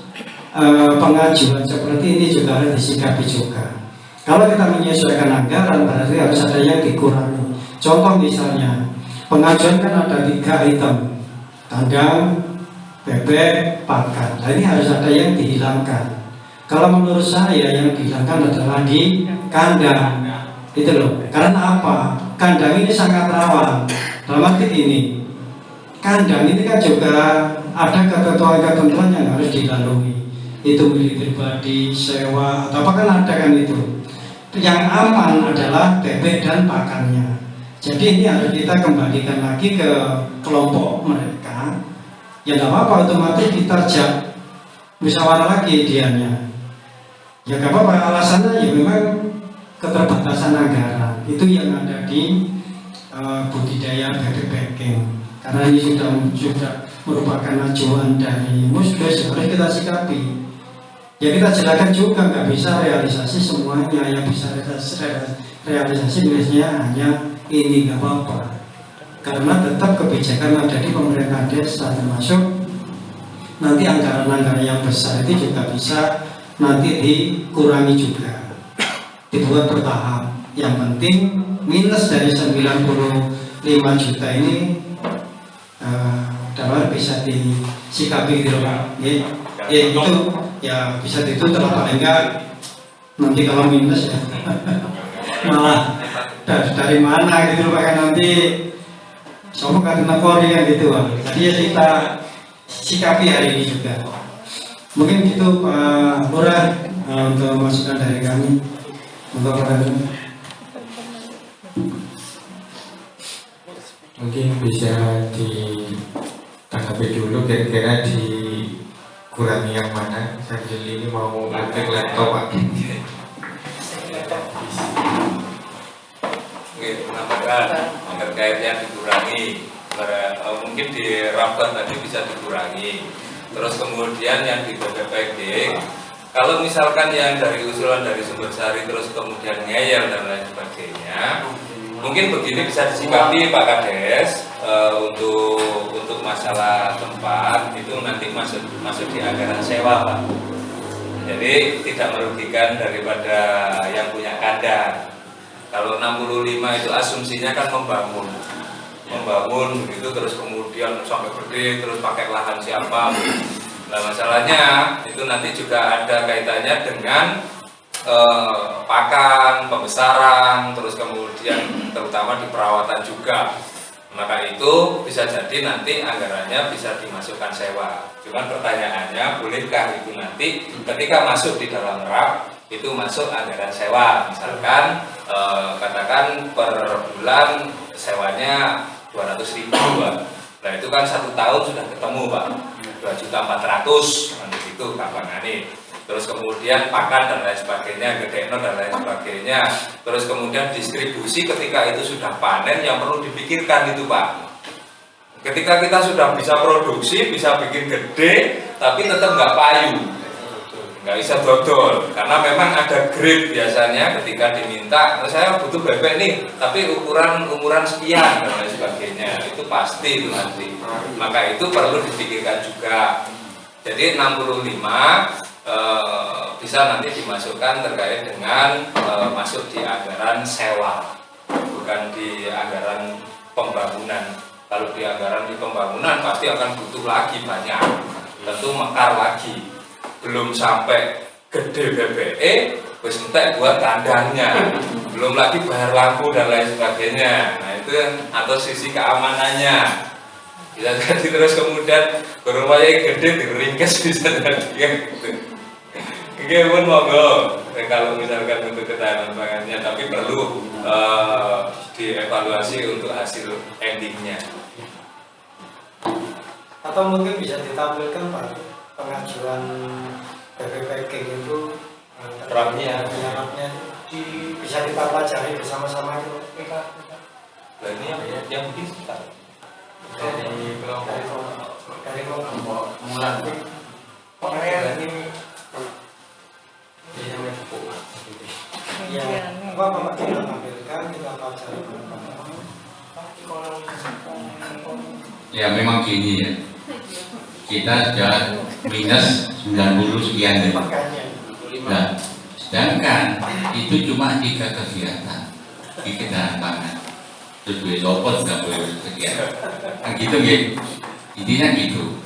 pengajuan seperti ini juga harus disikapi juga. Kalau kita menyesuaikan anggaran berarti harus ada yang dikurangi. Contoh misalnya pengajuan kan ada 3 item, kandang, bebek, pakan. Nah ini harus ada yang dihilangkan. Kalau menurut saya yang dihilangkan adalah di kandang. Itu loh. Karena apa? Kandang ini sangat rawan. Dalam arti ini, kandang ini kan juga ada ketentuan-ketentuan yang harus dilalui. Itu milik pribadi, sewa, atau apa kan ada kan itu. Yang aman adalah bebek dan pakannya. Jadi ini harus kita kembalikan lagi ke kelompok mereka. Ya nggak apa-apa, otomatis kita ajak musyawarah lagi dianya. Ya nggak apa-apa, alasannya ya memang keterbatasan anggaran. Itu yang ada di budidaya bebek packing. Karena ini sudah merupakan ajuan dari Musdes, harus kita sikapi. Ya kita jelaskan juga nggak bisa realisasi semuanya, yang bisa realisasi biasanya hanya ini, nggak apa-apa. Karena tetap kebijakan ada di pemerintah desa, termasuk nanti anggaran-anggaran yang besar itu juga bisa nanti dikurangi juga, dibuat bertahap. Yang penting minus dari 95 juta ini dalam bisa disikapi gitu Pak. Ya itu ya bisa ditutup paling enggak nanti kalau minus ya malah dari mana gitu Pak, kan nanti semua karena Korea gitu Pak. Jadi ya kita sikapi hari ini juga. Mungkin gitu Pak Lurah untuk masukan dari kami untuk mungkin bisa ditanggapi dulu kira-kira dikurangi yang mana. Sambil ini mau ngecek laptop Pak. Oke, menambahkan terkait yang dikurangi, mungkin di rapat tadi bisa dikurangi. Terus kemudian yang di bebek packing, kalau misalkan yang dari usulan dari Sumbersari terus kemudian ngeyel dan lain sebagainya, Mungkin begini bisa disikapi Pak Kades, untuk masalah tempat itu nanti masuk di anggaran sewa Pak. Jadi tidak merugikan daripada yang punya kandang. Kalau 65 itu asumsinya kan membangun begitu, terus kemudian sampai gede terus pakai lahan siapa. Nah masalahnya itu nanti juga ada kaitannya dengan pakan, pembesaran, terus kemudian terutama di perawatan juga. Maka itu bisa jadi nanti anggarannya bisa dimasukkan sewa. Cuman pertanyaannya, bolehkah itu nanti ketika masuk di dalam RAP itu masuk anggaran sewa? Misalkan katakan per bulan sewanya 200.000 Pak. Nah itu kan 1 tahun sudah ketemu Pak, 2.400.000 kan begitu gampangane. Terus kemudian pakan dan lain sebagainya, gedeno dan lain sebagainya. Terus kemudian distribusi ketika itu sudah panen yang perlu dipikirkan itu Pak. Ketika kita sudah bisa produksi, bisa bikin gede, tapi tetap nggak payu, nggak bisa dodol. Karena memang ada grade biasanya ketika diminta, saya butuh bebek nih, tapi umuran sekian dan lain sebagainya. Itu pasti itu nanti. Maka itu perlu dipikirkan juga. Jadi 65 bisa nanti dimasukkan terkait dengan masuk di anggaran sewa, bukan di anggaran pembangunan. Kalau di anggaran di pembangunan pasti akan butuh lagi banyak, tentu mekar lagi, belum sampai gede BBE, wis entek buat kandangnya, belum lagi bayar lampu dan lain sebagainya. Nah itu atau sisi keamanannya. Bisa jadi terus kemudian berupaya gede diringkes bisa jadi gitu. Oke pun monggo kalau misalkan untuk ketahanan pangannya, tapi perlu dievaluasi untuk hasil endingnya. Atau mungkin bisa ditampilkan Pak pengajuan BB packing itu Rapnya bisa kita pelajari bersama-sama itu. Nah ini yang mungkin kita dari kelompok mulai ini ya apa kita tampilkan, kita pelajari. Ya memang gini ya, kita sudah minus 90 sekian ya. Nah, sedangkan itu cuma 3 kegiatan di ketahanan pangan. Terus gue lopot nggak boleh sekian. Nah gitu ya, intinya gitu.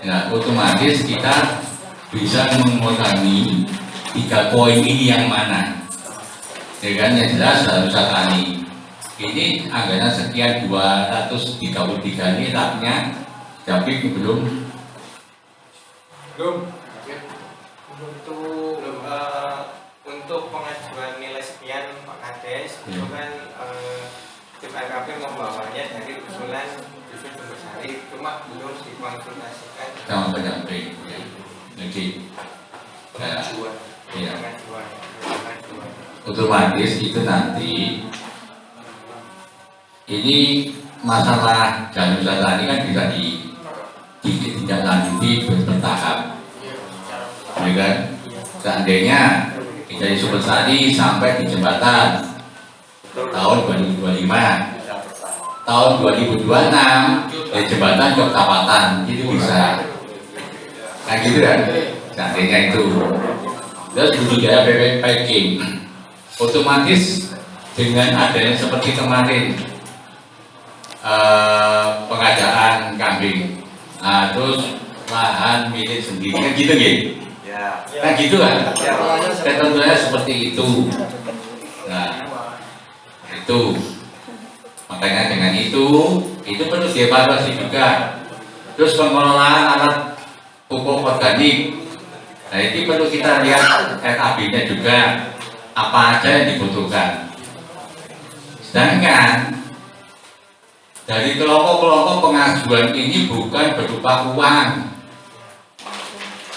Nah otomatis kita bisa mengurangi 3 poin ini yang mana? Ya kan yang jelas harus tani. Ini anggaran sekian 233 ini rapnya, tapi belum untuk pengajuan nilai sekian Pak Kades itu kan tim LKP membawanya dari usulan Dusun Jumbersari, cuma belum dikonsultasikan sama pendamping. Jadi pengajuan. Otomatis itu nanti ini masalah jalur tani kan bisa ditindaklanjuti bertahap, ya kan? Seandainya dari Sumbersari sampai di jembatan tahun 2025, tahun 2026 dari jembatan ke Kapatan itu bisa, nah gitu kan? Seandainya itu, terus budidaya bebek packing, otomatis dengan adanya seperti kemarin. Pengadaan kambing, nah, terus lahan milik sendiri kan gitu gitu, kan gitu kan, ketentuannya seperti itu. Nah itu makanya dengan itu perlu dievaluasi juga. Terus pengelolaan alat pupuk organik, nah ini perlu kita lihat RAB-nya juga apa aja yang dibutuhkan. Sedangkan dari kelompok-kelompok pengajuan ini bukan berupa uang,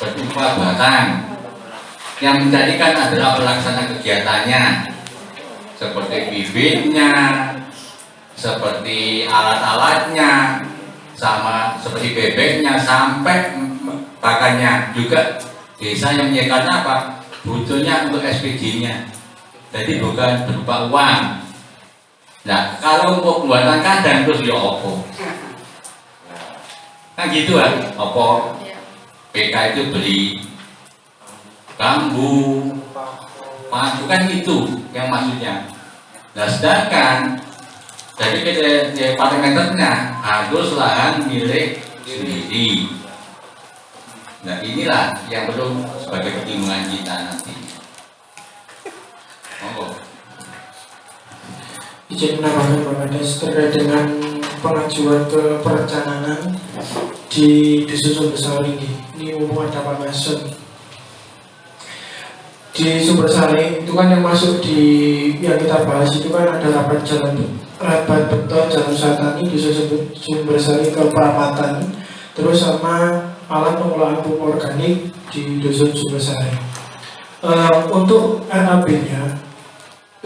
berupa barang. Yang menjadikan adalah pelaksana kegiatannya, seperti bibitnya, seperti alat-alatnya, sama seperti bebeknya, sampai pakannya juga. Desa yang menyediakannya apa? Butuhnya untuk SPG-nya. Jadi bukan berupa uang. Nah, kalau untuk pembuatan kandang terus ya opo. Kan gitu kan, opo PK itu beli bambu, paku kan itu yang maksudnya. Nah, sedangkan dari parameternya harus lahan milik sendiri. Nah, inilah yang perlu sebagai pertimbangan kita nanti. Monggo. Izin menambahkan Pak Kades terkait dengan pengajuan ke perencanaan di Dusun Sumbersari ini mumpung ada Pak Mason. Di Sumbersari itu kan yang masuk di yang kita bahas itu kan ada rapat beton jalan Satani Dusun Sumbersari ke Perapatan, terus sama alat pengolahan pupuk organik di Dusun Sumbersari. Untuk RAB-nya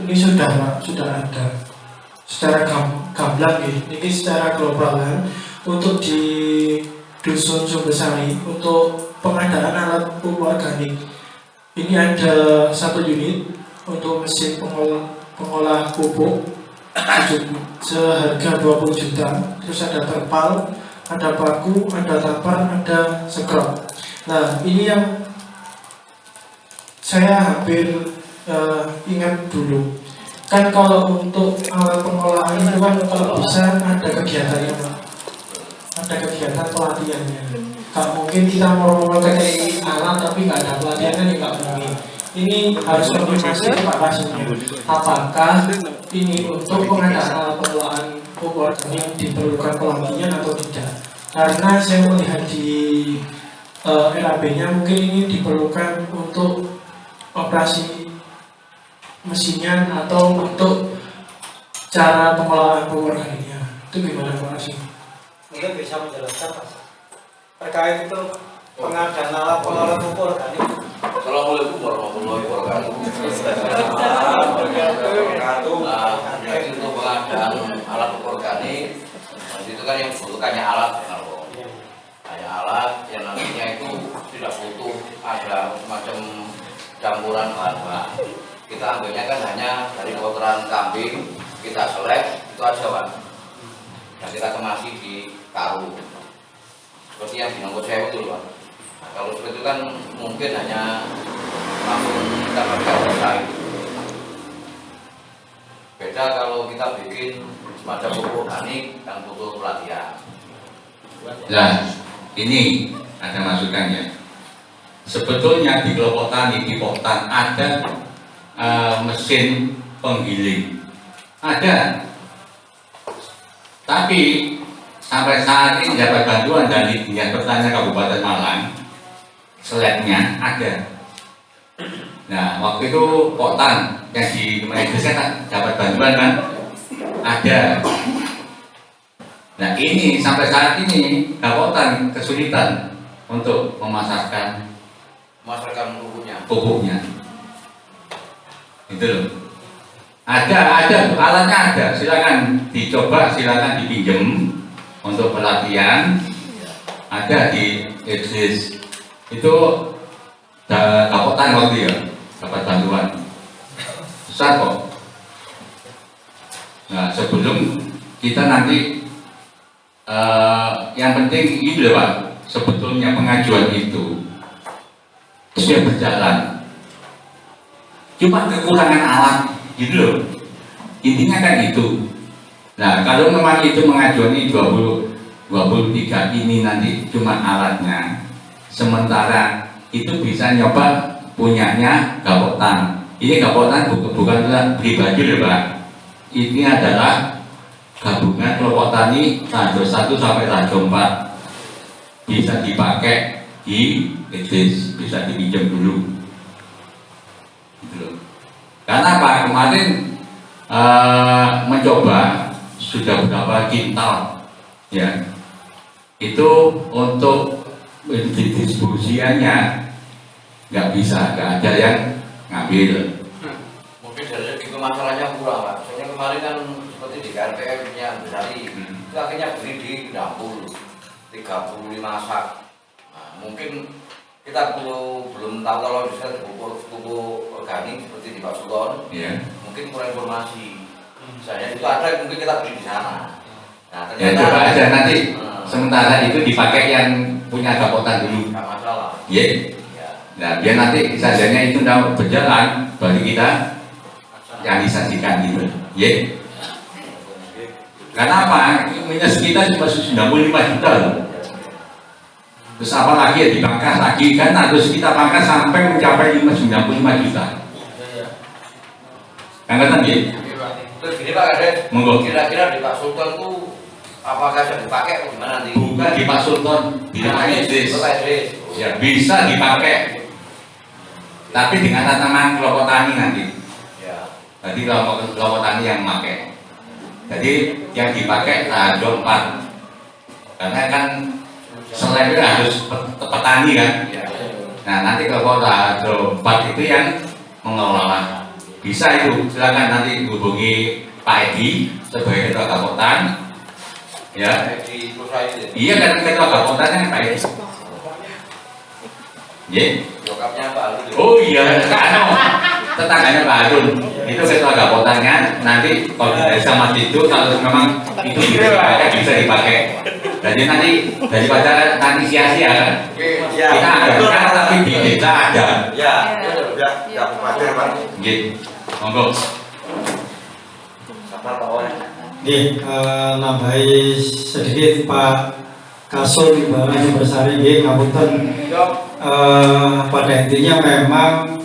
ini sudah ada secara gamblang ya, ini secara globalan untuk di Dusun Sumbersari untuk pengadaan alat pupuk organik ini ada 1 unit untuk mesin pengolah pupuk seharga 20 juta, terus ada terpal, ada paku, ada tapar, ada sekrop. Nah ini yang saya hampir ingat dulu. Kan kalau untuk alat pengolahan itu kan kalau bisa ada kegiatannya Pak, ada kegiatan pelatihannya. Gak mungkin kita mau memakai alat tapi nggak ada pelatihannya, nggak mungkin. Ini harus konfirmasi ke Pak Kasumnya. Apakah ini untuk pengadaan alat pengolahan pupuk organik diperlukan pelatihan atau tidak? Karena saya melihat di RAB-nya mungkin ini diperlukan untuk operasi mesinnya atau untuk cara pengolahan pupuk organiknya. Itu gimana Pak Asim? Mungkin bisa menjelaskan Mas terkait itu pengadaan alat pengolahan pupuk organik. Assalamualaikum warahmatullahi wabarakatuh. Jadi untuk pengadaan alat pupuk organik itu kan yang butuhkannya alat kalau hanya alat yang nantinya itu tidak butuh ada semacam campuran bahan-bahan. Kita ambilnya kan hanya dari kotoran kambing, kita selek, itu aja Pak. Dan kita kemasi di karung. Seperti yang di Nongko Sewu itu Pak. Nah, kalau seperti itu kan mungkin hanya langsung kita pakai selesai. Beda kalau kita bikin semacam pupuk organik dan butuh pelatihan. Nah, ini ada masukannya. Sebetulnya di kelompok tani di Poktan ada mesin penggiling, ada. Tapi sampai saat ini dapat bantuan dari Dinas Pertanian Kabupaten Malang, seletnya ada. Nah, waktu itu Poktan yang di Kementerian kan dapat bantuan kan, ada. Nah, ini sampai saat ini Poktan kesulitan untuk memasarkan pupuknya. Itu loh. Ada alatnya ada, silakan dicoba, silakan dipinjem untuk pelatihan. Ada di Exis itu Kapotan waktu ya dapat bantuan besar kok. Nah, sebelum kita nanti yang penting ini loh Pak, sebetulnya pengajuan itu sudah berjalan. Cuma kekurangan alat gitu loh, intinya kan itu. Nah, kalau memang itu mengajuan ini 23 ini nanti cuma alatnya, sementara itu bisa nyoba punyanya Gapoktan. Ini Gapoktan bukan pribadi loh Pak, ini adalah gabungan kelompok tani Rajo 1 sampai Rajo 4, bisa dipakai di Exis, bisa dipinjam dulu. Karena Pak kemarin mencoba sudah berapa kintal ya, itu untuk didistribusiannya nggak bisa, nggak ada yang ngambil. Mungkin dari segi masalahnya kurang Pak. Soalnya kemarin kan seperti di KRPM-nya Besari, itu akhirnya beli di dapur 35 sak. Nah, mungkin kita belum tahu kalau bisa pupuk organik seperti di Pak Sultan, mungkin kurang informasi Misalnya itu ada mungkin kita beli di sana. Nah, Ya ternyata coba aja nanti sementara itu dipakai yang punya gapotan dulu. nggak masalah. Ya. Ya. Nah, biar nanti sajanya itu udah berjalan, baru kita realisasikan gitu. Ya. Karena apa? Minus kita cuma 95 juta loh. Terus apalagi ya dipangkas lagi kan harus kita pangkas sampai mencapai 95 juta. Kan kata dia? Terus gini Pak Kades, Monggo. kira-kira di Pak Sultan tuh apakah bisa dipakai atau gimana nanti? Bukan di Pak Sultan, di Pak Idris. Ya bisa dipakai. Tapi dengan tanaman kelompok tani nanti. Ya. Jadi kelompok tani yang memakai. Jadi yang dipakai radio 4. Karena kan selain itu harus petani kan. Nah nanti kelompok radio 4 itu yang mengelola. Bisa itu, silakan nanti hubungi Pak Edi sebagai ketua Gapotan. Ya. Iya kan ketua Gapotan kan Pak Edi. Ye. Lokapnya Pak Alun. Oh iya, kan tetangganya Pak Alun. Itu ketua Gapotannya. Nanti kalau tidak sama itu, kalau memang itu bisa dipakai. Jadi nanti daripada nanti sia-sia kan. Kita ada kan, tapi di desa ada. Ya, ya khawatir Pak. Gitu. Monggo. Sama Pak. Nggih, nambahi sedikit Pak Kasul Barang Bersari nggih ngapunten. Pada intinya memang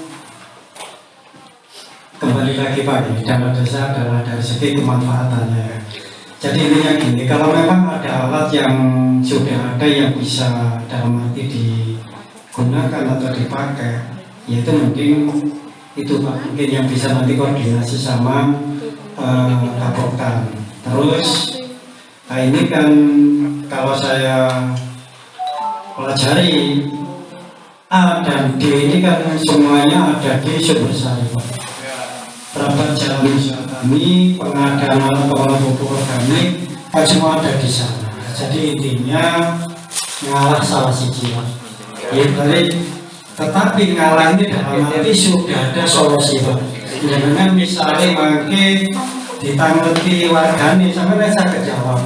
kembali lagi Pak, dana desa adalah dari segi kemanfaatannya. Jadi intinya gini, kalau memang ada alat yang sudah ada yang bisa dalam arti digunakan atau dipakai, yaitu mungkin itu Pak, mungkin yang bisa nanti koordinasi sama Gapotan. Terus, nah ini kan kalau saya pelajari A dan D ini kan semuanya ada di Sumbersari Pak. Rapat jalan usaha kami, pengadaan alat pengolah pupuk organik, kan semua ada di sana. Jadi intinya ngalah salah siji Pak. Ya, tetapi ngalah ini dalam arti sudah ada solusi Pak. Jangan misalnya mungkin ditanggapi warganya sampai saya kejawab.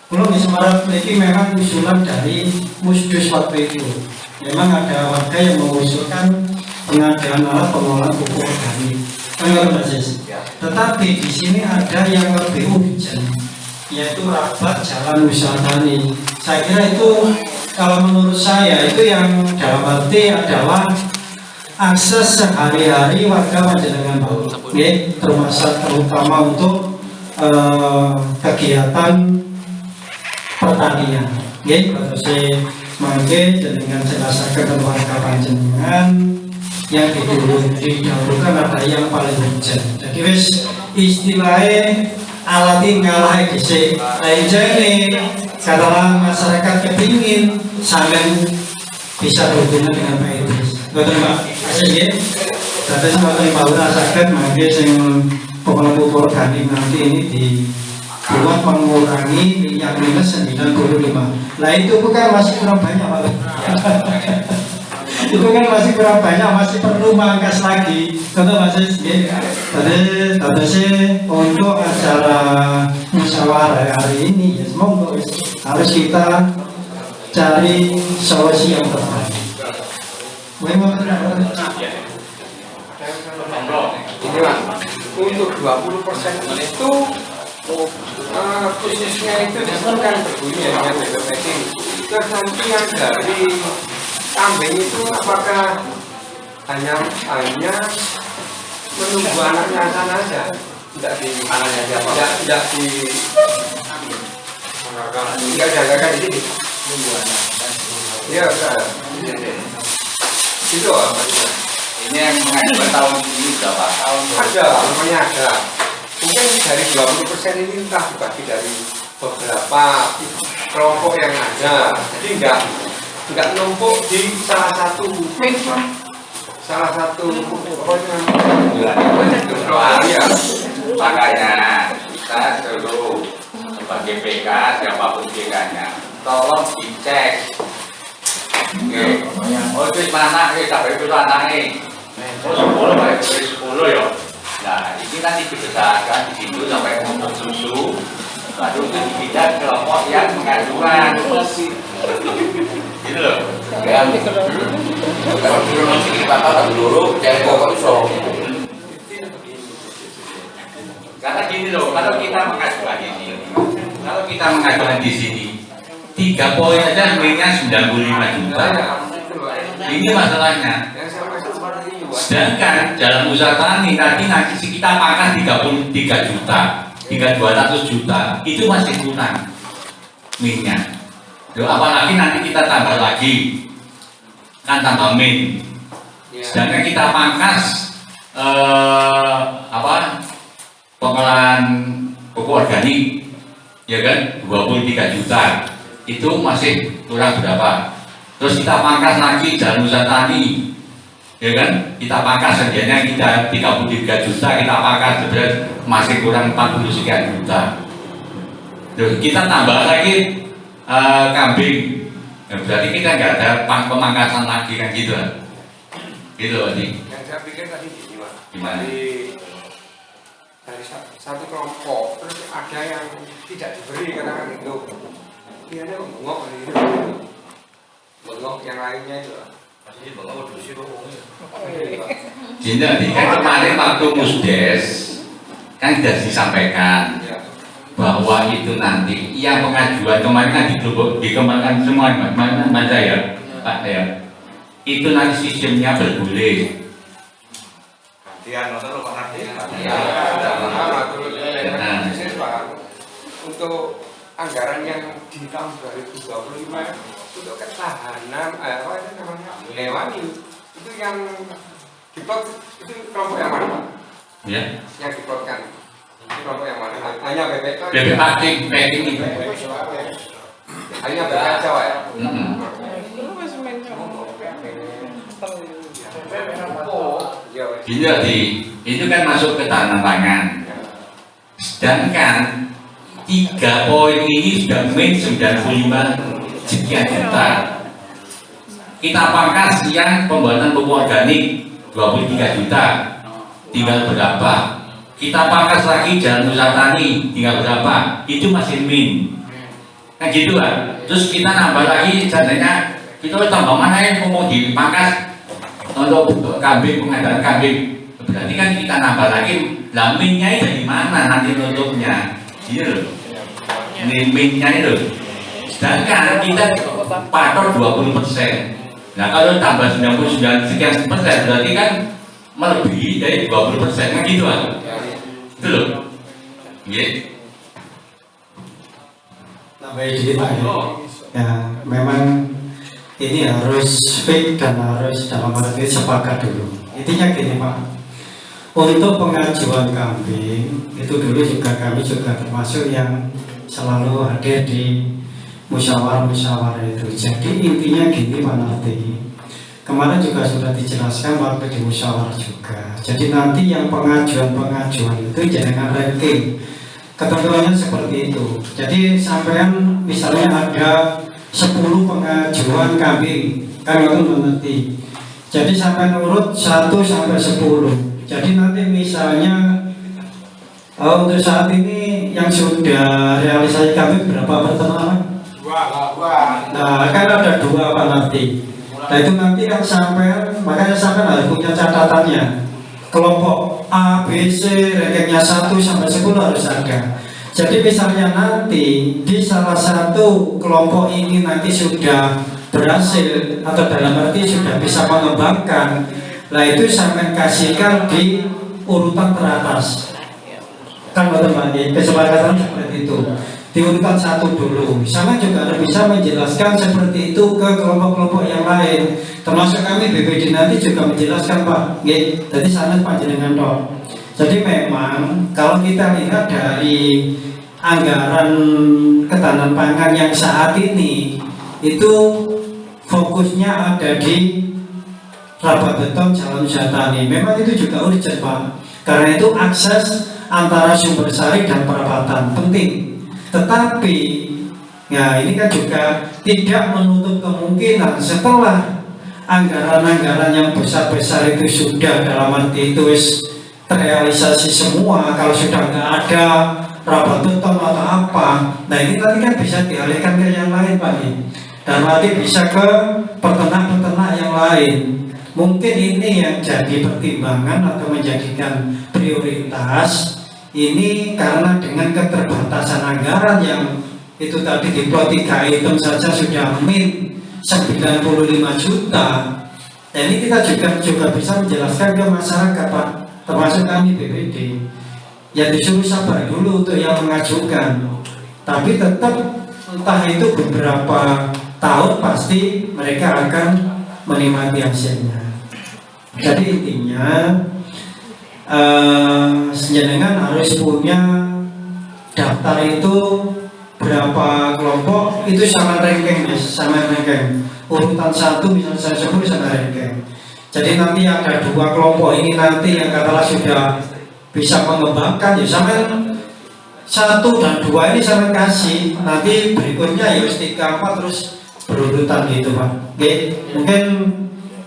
Kalau di Semarang ini memang usulan dari Musdus waktu itu. Memang ada warga yang mengusulkan pengadaan alat pengolahan pupuk organik. Tetapi di sini ada yang lebih urgent, yaitu rapat jalan usaha tani. Saya kira itu kalau menurut saya itu yang dalam arti adalah akses sehari-hari warga Panjenengan Pak, terutama untuk kegiatan pertanian. Terus mungkin dengan jelasakan warga Panjenengan yang didahulukan ada yang paling urgent. Jadi wis istilahnya alat ngalah dhisik. Lain jane katalah masyarakat kepingin sampean bisa berhubungan dengan Pak Idris. Betul Pak? Asih ya. Tapi sampeyan Pak Lurah saged mangke sing pengelola pupuk organik nanti ini dibuat mengurangi minyak minus 95. Lah itu bukan masih kurang banyak Pak. Itu kan masih kurang banyak, masih perlu mangkas lagi. Contoh masih tadi sih untuk acara musyawarah hari ini ya semoga harus kita cari solusi yang terbaik. Ini Pak, untuk 20% itu khususnya itu disebutkan berbunyi dengan BPPT. Terus nanti yang dari kambing itu apakah hanya menunggu anaknya saja, tidak di anaknya siapa? Tidak di tidak jagakan di sini. Menunggu anak. Iya, itu apa? Ini yang mengajukan tahun ini berapa? Ada, namanya ada. Mungkin dari 20% ini entah dibagi dari beberapa kelompok yang ada. Jadi enggak numpuk di salah satu pokoknya ya. Makanya kita dulu sebagai PK siapapun PK-nya tolong dicek. Oh itu mana? Tapi itu anaknya. Oh 10 ya. Nah, ini nanti dibesarkan di situ sampai umur susu, lalu itu dipindah ke kelompok yang pengaduan. Gitu loh. Ya, kalau dulu masih kita tahu dulu, jangan pokok iso. Karena gini loh, kalau kita mengajukan di sini, 3 poin aja mainnya 95 juta. Ini masalahnya. Sedangkan dalam usaha tani nanti kita pangkas 33 juta, 3.200 juta, itu masih kurang minyak. Loh, apalagi nanti kita tambah lagi, kan tambah min. Sedangkan kita pangkas pengolahan pupuk organik, ya kan, 23 juta, itu masih kurang berapa? Terus kita pangkas lagi jalan usaha tani, ya kan, kita pangkas sedianya kita 33 juta, kita pangkas masih kurang 40 sekian juta. Terus kita tambah lagi kambing, ya, berarti kita nggak ada pemangkasan lagi kan gitu kan? Gitu Pak. Yang saya pikir tadi gini Pak, Gimana? dari satu kelompok terus ada yang tidak diberi karena kan itu dia ada bengok gitu, bengok yang lainnya itu Masih bengok dusi kok. Jadi kan kemarin waktu musdes kan sudah disampaikan bahwa itu nanti yang pengajuan kemarin kan dikembangkan semua mana ya Pak ya, itu nanti sistemnya bergulir. Dia nonton lo Pak Nardi. untuk anggaran yang di tahun 2025 untuk ketahanan apa itu namanya hewani itu yang diplot itu kelompok yang mana Pak? Ya. Yang diplotkan itu kelompok yang mana? Hanya BPK. BPK packing itu. Hanya BPK Jawa ya. Jadi itu kan masuk ke tanah pangan. Sedangkan 3 poin ini sudah min 95 sekian juta. Kita pangkas yang pembuatan pupuk organik 23 juta, tinggal berapa? Kita pangkas lagi jalan usaha tani, tinggal berapa? Itu masih min. Nah gitu kan. Terus kita nambah lagi jadinya kita tambah mana yang mau dipangkas untuk kambing, pengadaan kambing. Berarti kan kita nambah lagi, lah minnya dari mana nanti tutupnya? Gitu loh. Ini minnya itu. Sedangkan kita patok 20%. Nah kalau tambah 99 sekian persen berarti kan melebihi dari 20%. Kan gitu kan? Itu loh. Iya. Nambahin dikit Pak ya, memang ini harus fit dan harus dalam arti sepakat dulu. Intinya gini Pak, untuk pengajuan kambing itu dulu juga kami juga termasuk yang selalu hadir di musyawarah itu. Jadi intinya gini Pak Narti, kemarin juga sudah dijelaskan waktu di musyawarah juga. Jadi nanti yang pengajuan itu jangan ranking, ketentuannya seperti itu. Jadi sampean misalnya ada 10 pengajuan kambing, kami itu mengerti. Jadi sampai urut 1 sampai 10. Jadi nanti misalnya untuk saat ini yang sudah realisasi kambing berapa pertemuan? 2. Nah kan ada 2 Pak Narti. Nah itu nanti kan sampai, makanya sampai harus punya catatannya. Kelompok A, B, C, rankingnya 1 sampai 10 harus ada. Jadi misalnya nanti di salah satu kelompok ini nanti sudah berhasil atau dalam arti sudah bisa mengembangkan, lah itu sampai kasihkan di urutan teratas. Kan teman-teman, kesepakatan seperti itu. Di urutan 1 dulu. Sama juga harus bisa menjelaskan seperti itu ke kelompok-kelompok yang lain. Termasuk kami BPD nanti juga menjelaskan Pak. Jadi sana panjenengan dong. Jadi memang kalau kita lihat dari anggaran ketahanan pangan yang saat ini itu fokusnya ada di laba beton jalan usaha tani. Memang itu juga urgent Pak. Karena itu akses antara sumber sari dan perapatan penting. Tetapi ya ini kan juga tidak menutup kemungkinan setelah anggaran-anggaran yang besar-besar itu sudah dalam arti itu terrealisasi semua, kalau sudah nggak ada rapat beton atau apa, nah ini nanti kan bisa dialihkan ke yang lain Pak. Dan nanti bisa ke peternak-peternak yang lain. Mungkin ini yang jadi pertimbangan atau menjadikan prioritas ini, karena dengan keterbatasan anggaran yang itu tadi dibuat 3 item saja sudah min 95 juta. Dan ini kita juga bisa menjelaskan ke masyarakat Pak, termasuk kami BPD. Ya disuruh sabar dulu untuk yang mengajukan, tapi tetap entah itu beberapa tahun pasti mereka akan menikmati hasilnya. Jadi intinya senjangan harus punya daftar itu berapa kelompok, itu sama ranking, sama ranking. Urutan 1 misalnya saya sebut sama ranking. Jadi nanti ada 2 kelompok ini nanti yang katakanlah sudah bisa mengembangkan, ya sampai 1 dan 2 ini sampai kasih. Nanti berikutnya ya 3, 4 terus berurutan gitu Pak. Oke, mungkin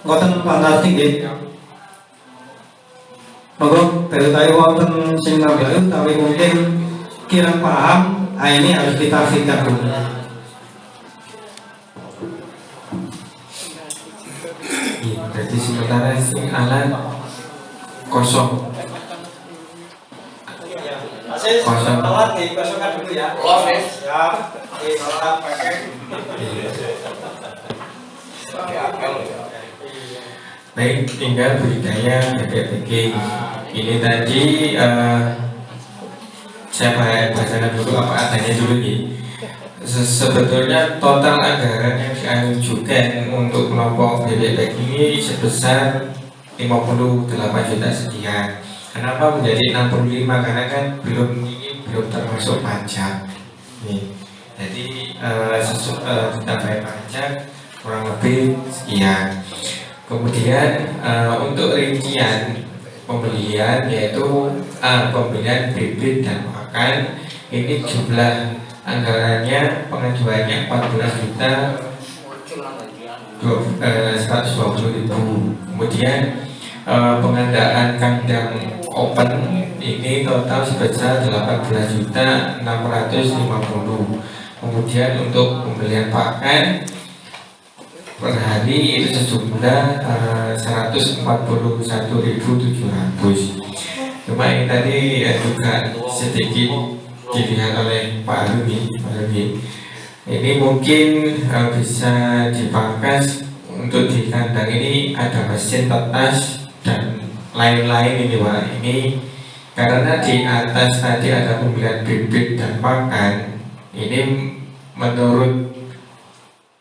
ngoten Pak Narti nggih. Monggo beritahu wonten sing nambahi tapi mungkin kira paham, ini harus ditafikan dulu. Jadi sementara sing alat kosong. Kosong. Alat dikosongkan dulu ya. Siap. Salat pakai. Baik, tinggal budidaya BPPG. Ini tadi saya bacakan dulu apa adanya dulu nih. Sebetulnya total anggaran yang diajukan untuk kelompok BPPG ini sebesar 58 juta sekian. Kenapa menjadi 65? Karena kan belum termasuk pajak. Nih, jadi ditambah pajak kurang lebih sekian. Kemudian untuk rincian pembelian yaitu pembelian bibit dan pakan, ini jumlah anggarannya pengajuannya 14 juta 120.000. Kemudian pengadaan kandang open ini total sebesar 18 juta 650. Kemudian untuk pembelian pakan per hari itu sejumlah 141.700. Cuma ini tadi juga sedikit dilihat oleh Pak Arumi. Ini mungkin bisa dipangkas untuk di kandang ini ada mesin tetas dan lain-lain ini Pak. Ini karena di atas tadi ada pembelian bibit dan pakan. Ini menurut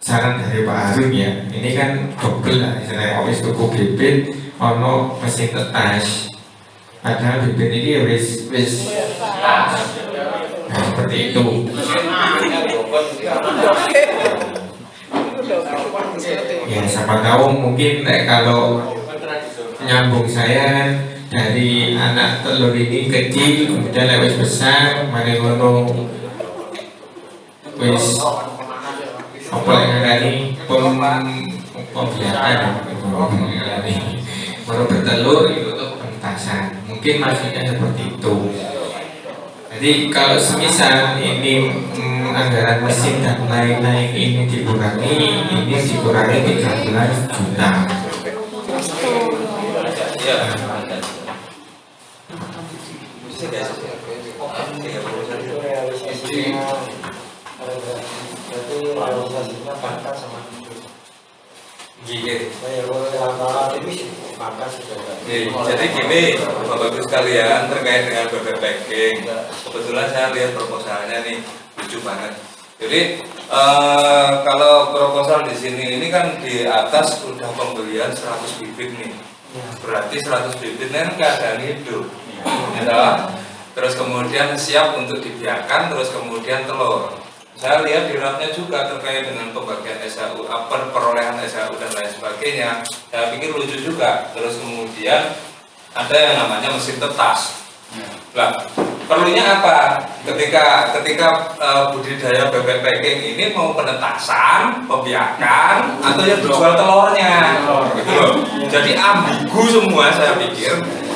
saran dari Pak Arum ya, ini kan double lah, istilahnya wis tuku bibit ono mesin tetas. Padahal bibit ini wis nah, seperti itu. Ya siapa tahu mungkin kalau nyambung saya dari anak telur ini kecil kemudian lewat besar, mari ngono wis apa yang tadi pembiakan baru bertelur itu untuk pentasan, mungkin maksudnya seperti itu. Jadi kalau semisal ini anggaran mesin dan lain-lain ini dikurangi 13 juta. realisasinya pangkas sama Gini. Jadi gini, Bapak Ibu sekalian, terkait dengan bebek packing, kebetulan saya lihat proposalnya nih lucu banget. Jadi kalau proposal di sini ini kan di atas sudah pembelian 100 bibit nih, berarti 100 bibit ini kan keadaan hidup, ya. Terus kemudian siap untuk dibiarkan, terus kemudian telur. Saya lihat di draftnya juga terkait dengan pembagian SHU, perolehan SHU dan lain sebagainya. Saya pikir lucu juga. Terus kemudian ada yang namanya mesin tetas. Lah, perlunya apa? Ketika budidaya bebek packing ini mau penetasan, pembiakan, atau yang dijual telurnya, gitu loh. Jadi ambigu semua saya pikir.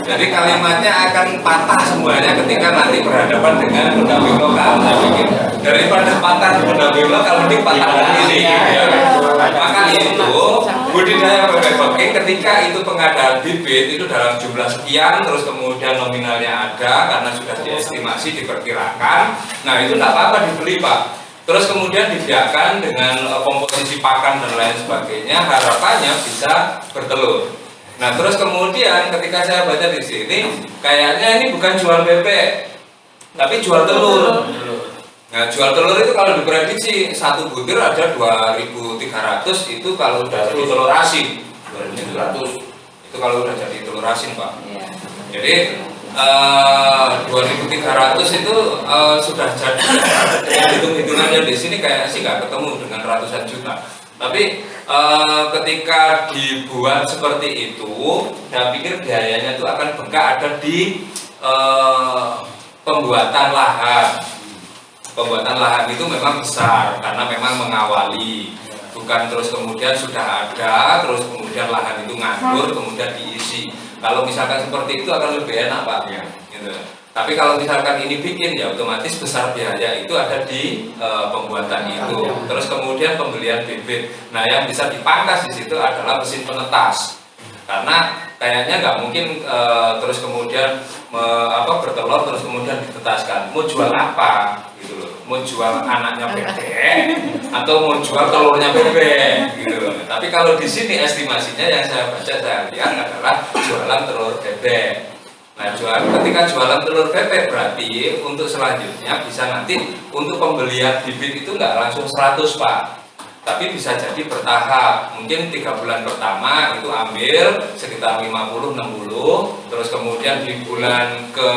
Jadi kalimatnya akan patah semuanya ketika nanti berhadapan dengan pendamping lokal. Saya pikir daripada patah di pendamping lokal, mending patah ini. Ya. Maka itu budidaya bebek packing ketika itu pengadaan bibit itu dalam jumlah sekian, terus kemudian nominalnya ada karena sudah diestimasi diperkirakan. Nah itu tidak apa-apa dibeli Pak. Terus kemudian dibiarkan dengan komposisi pakan dan lain sebagainya, harapannya bisa bertelur. Nah terus kemudian ketika saya baca di sini, kayaknya ini bukan jual bebek, tapi jual telur. Nah jual telur itu kalau diprediksi satu butir ada 2.300 itu kalau udah jadi telur asin. 2.700 itu kalau udah jadi telur asin Pak. Jadi 2.300 itu sudah jadi. Hitung-hitungannya di sini kayak sih nggak ketemu dengan ratusan juta. Tapi ketika dibuat seperti itu, saya pikir biayanya itu akan bengkak ada di pembuatan lahan. Pembuatan lahan itu memang besar karena memang mengawali, bukan terus kemudian sudah ada, terus kemudian lahan itu nganggur, kemudian diisi. Kalau misalkan seperti itu akan lebih enak Pak. Gitu. Tapi kalau misalkan ini bikin ya otomatis besar biaya itu ada di pembuatan itu. Terus kemudian pembelian bibit. Nah yang bisa dipangkas di situ adalah mesin penetas. Karena kayaknya nggak mungkin terus kemudian bertelur terus kemudian ditetaskan. Mau jual apa? Gitu loh. Mau jual anaknya bebek atau mau jual telurnya bebek gitu loh. Tapi kalau di sini estimasinya yang saya baca saya lihat adalah jualan telur bebek. Nah, ketika jualan telur bebek berarti untuk selanjutnya bisa nanti untuk pembelian bibit itu nggak langsung 100 Pak, tapi bisa jadi bertahap. Mungkin 3 bulan pertama itu ambil sekitar 50-60, terus kemudian di bulan ke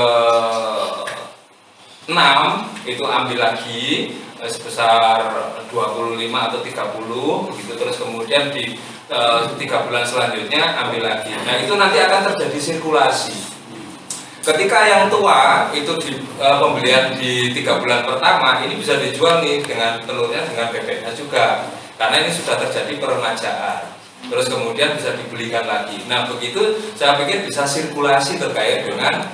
6 itu ambil lagi sebesar 25 atau 30 gitu, terus kemudian di 3 bulan selanjutnya ambil lagi. Nah itu nanti akan terjadi sirkulasi. Ketika yang tua itu di pembelian di 3 bulan pertama ini bisa dijual nih dengan telurnya dengan bebeknya juga, karena ini sudah terjadi peremajaan. Terus kemudian bisa dibelikan lagi. Nah begitu saya pikir bisa sirkulasi terkait dengan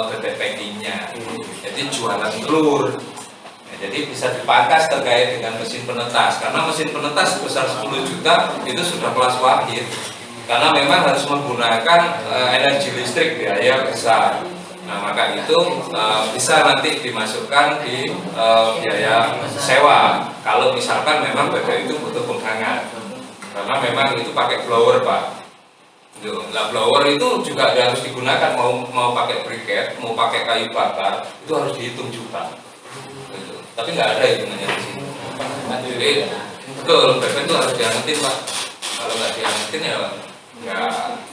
bebek packingnya. Jadi jualan telur. Nah, jadi bisa dipangkas terkait dengan mesin penetas, karena mesin penetas sebesar 10 juta itu sudah kelas wahid. Karena memang harus menggunakan energi listrik biaya besar. Nah maka itu bisa nanti dimasukkan di biaya sewa. Kalau misalkan memang bebek itu butuh penghangat, karena memang itu pakai blower Pak. Nah blower itu juga harus digunakan, mau pakai briket, mau pakai kayu bakar, itu harus dihitung juta. Gitu. Tapi nggak ada hitungannya di sini. Jadi betul bebek itu harus dihangatin Pak. Kalau nggak dihangatin ya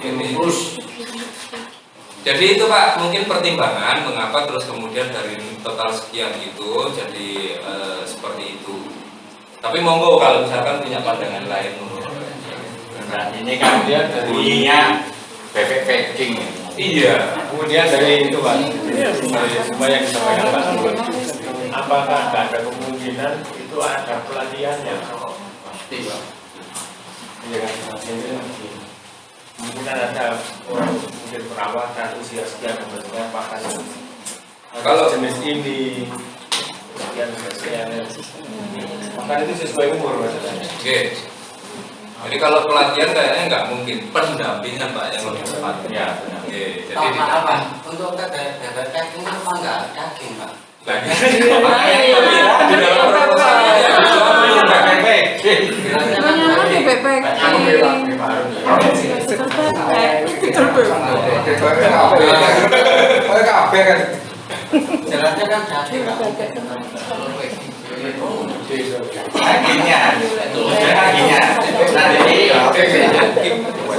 ini terus. Jadi itu Pak mungkin pertimbangan mengapa terus kemudian dari total sekian itu jadi seperti itu. Tapi monggo kalau misalkan punya pandangan lain. Nah ini kan dia bunyinya bebek packing. Iya. Kemudian dari itu Pak, supaya disampaikan Pak Subur, apakah ada kemungkinan itu ada pelatihannya? Pasti Pak. Iya kan, mungkin ada mungkin perawatan usia sekian kemudian pakai kalau jenis ini sekian maka itu sesuai umur maksudnya. Oke. Jadi kalau pelatihan kayaknya nggak mungkin, pendampingan Pak yang lebih tepat. Ya. Oke. Jadi apa? Untuk bebek packing apa enggak daging Pak? lagi di dalam proposalnya dijual bebek. Jelasnya kan daging dagingnya nah jadi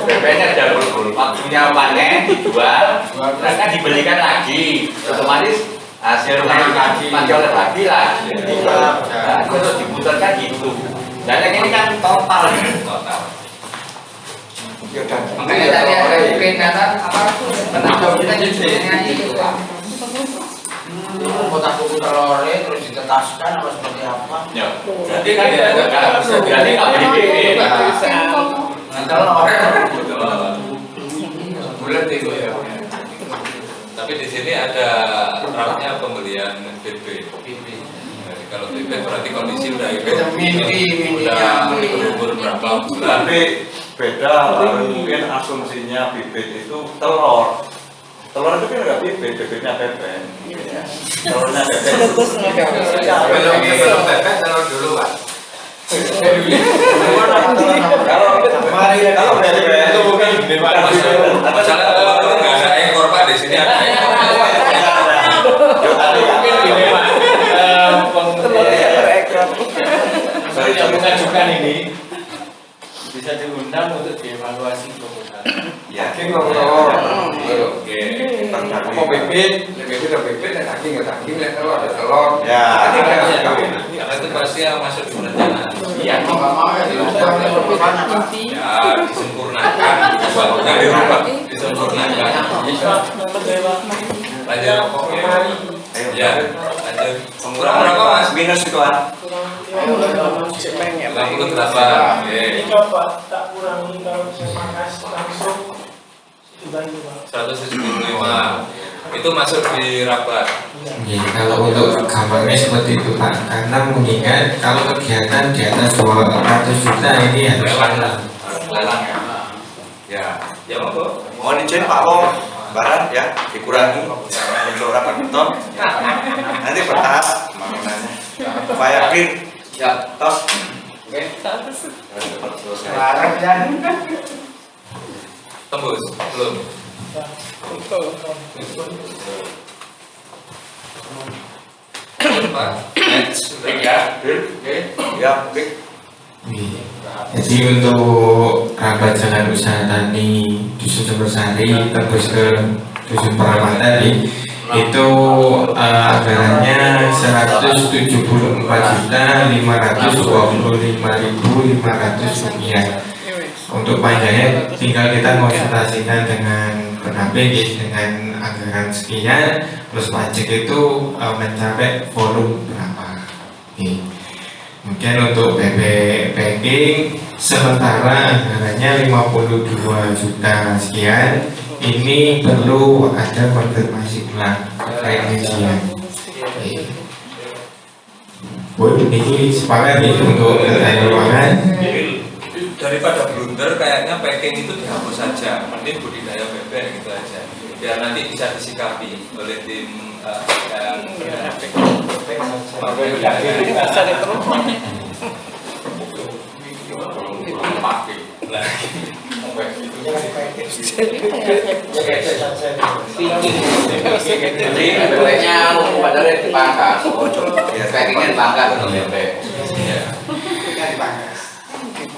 bebeknya sudah berbulu waktunya panen dijual mereka dibelikan lagi otomatis hasil pancolan lagi lah terus diputarkan gitu dan yang ini kan total makanya tadi ada keinginan apa penambah kita jadinya itu kotak-kotak telur terus ditetaskan apa seperti apa? Ya, jadi kan tidak bisa jadi nggak beli telur bulat itu ya. udah berumur berapa bulan. Tapi beda mungkin asumsinya bibit itu telur. Telur itu kan nggak bibit, bibitnya bebek. Telurnya bebek. Belum bebek telur dulu Pak. Kalau bebek itu bukan Masalah telur itu nggak ada ekor Pak, di sini ada ekor. Mungkin gini Pak, yang mengajukan ini bisa diundang untuk dievaluasi proposal. Yakin ngomong. Oke. Mau bibit, bibit ada bibit, ada daging ada daging, ada telur ada telur. Ya. Karena itu pasti yang masuk di perencanaan. Iya, mau nggak mau ya diubah. Ya, disempurnakan, bukan dirubah, disempurnakan. Lanjut. Ya, lanjut. Kurang berapa Mas? Minus itu kan. 58. Ini coba tak kurangi kalau saya pakas langsung dibantu Pak. 175. Itu masuk di rapat. Ya, kalau untuk gampangnya seperti itu Pak, karena mengingat kalau kegiatan di atas 200 juta ini harus Lelang ya. Ya, ya monggo. Mohon izin Pak Wong, Barat ya dikurangi untuk rapat beton. Nanti bertahap bangunannya. Pak Yakin, ya tos. Oke. Larang dan. Tembus belum? Pak, next sudah. Ya, ya, oke. Jadi untuk rapat jalan usaha tani Dusun Sumbersari tembus ke Dusun Perawan tadi itu anggarannya 174.525.500 rupiah. Untuk panjangnya tinggal kita konsultasikan dengan PKP dengan anggaran sekian plus pajak itu mencapai volume berapa. Mungkin untuk bebek packing sementara anggarannya 52 juta sekian. Ini perlu ada konfirmasi ulang terkait rincian. Ini sepakat itu untuk data keuangan. Daripada blunder kayaknya packing itu dihapus saja, mending budidaya bebek gitu aja biar nanti bisa disikapi oleh tim yang Jadi bebeknya padahal dipangkas, packingnya dipangkas untuk bebek.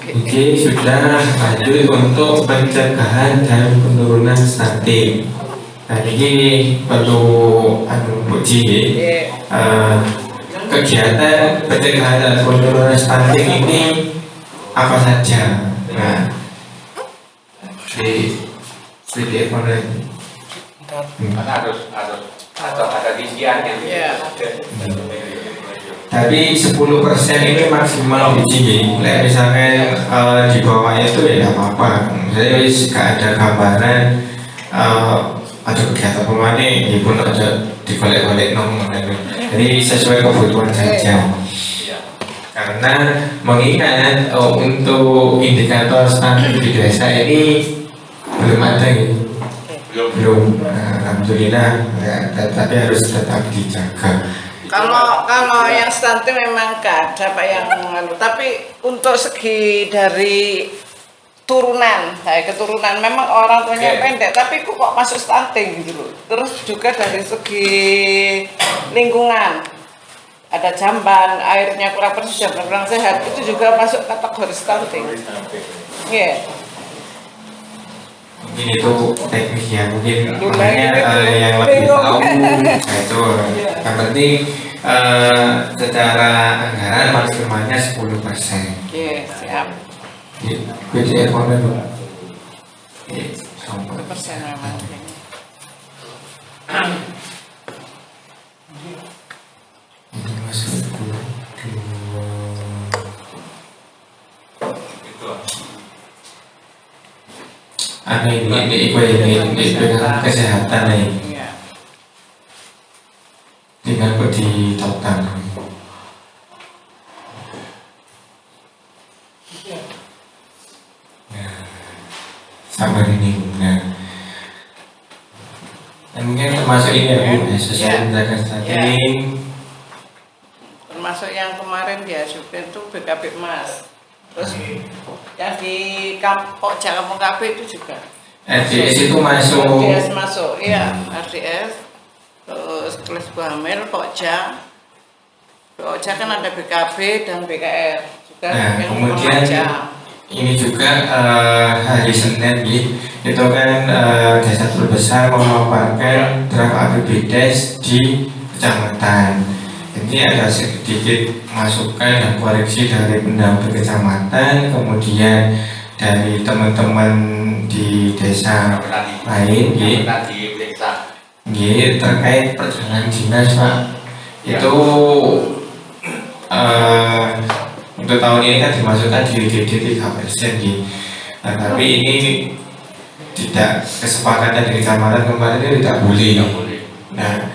Oke, sudah lanjut untuk pencegahan dan penurunan stunting. Nah ini perlu uji kegiatan pencegahan dan penurunan stunting ini apa saja? Nah, di PDF online. Harus ada visiannya. Tapi 10% ini maksimal uji. Misalnya di bawahnya itu ya tidak apa-apa. Saya gak ada gambaran ada kegiatan pemane, ibu ada dibalik-balik nomor. Jadi sesuai kebutuhan saja. Karena mengingat untuk indikator stunting di desa ini belum ada gitu. Belum. Alhamdulillah. Ya, tapi harus tetap dijaga. Kalau yang stunting memang gak ada Pak yang tapi untuk segi dari turunan, keturunan memang orang tuanya pendek, tapi kok masuk stunting gitu loh. Terus juga dari segi lingkungan, ada jamban, airnya kurang bersih, jamban kurang sehat, itu juga masuk kategori stunting. Iya. Mungkin itu teknisnya, mungkin makanya yang lebih tahu itu yang penting secara anggaran maksimalnya 10%. Oke, siap. PDF online Pak. 10% memang. Ini masuk dua. Ini dengan kesehatan nih. Dengan di total. sabar ini. Nah, dan mungkin termasuk ini ya Bu, sesuai menjaga stunting. Termasuk yang kemarin dia supir itu BKB Mas. Terus yang di Pokja Kampung KB itu juga. RDS itu masuk. RDS masuk, iya RDS. Terus tulis hamil Pokja. Pokja kan ada BKB dan BKR juga. Nah, yang kemudian ini juga hari Senin itu kan desa terbesar memaparkan draft APBDes di kecamatan. Jadi ada sedikit masukan dan koreksi dari pendamping kecamatan, kemudian dari teman-teman di desa lain, terkait perjalanan dinas Pak. Itu untuk tahun ini kan dimasukkan di DD 3%. Nah, tapi ini tidak kesepakatan dari kecamatan kemarin itu tidak boleh. Nah,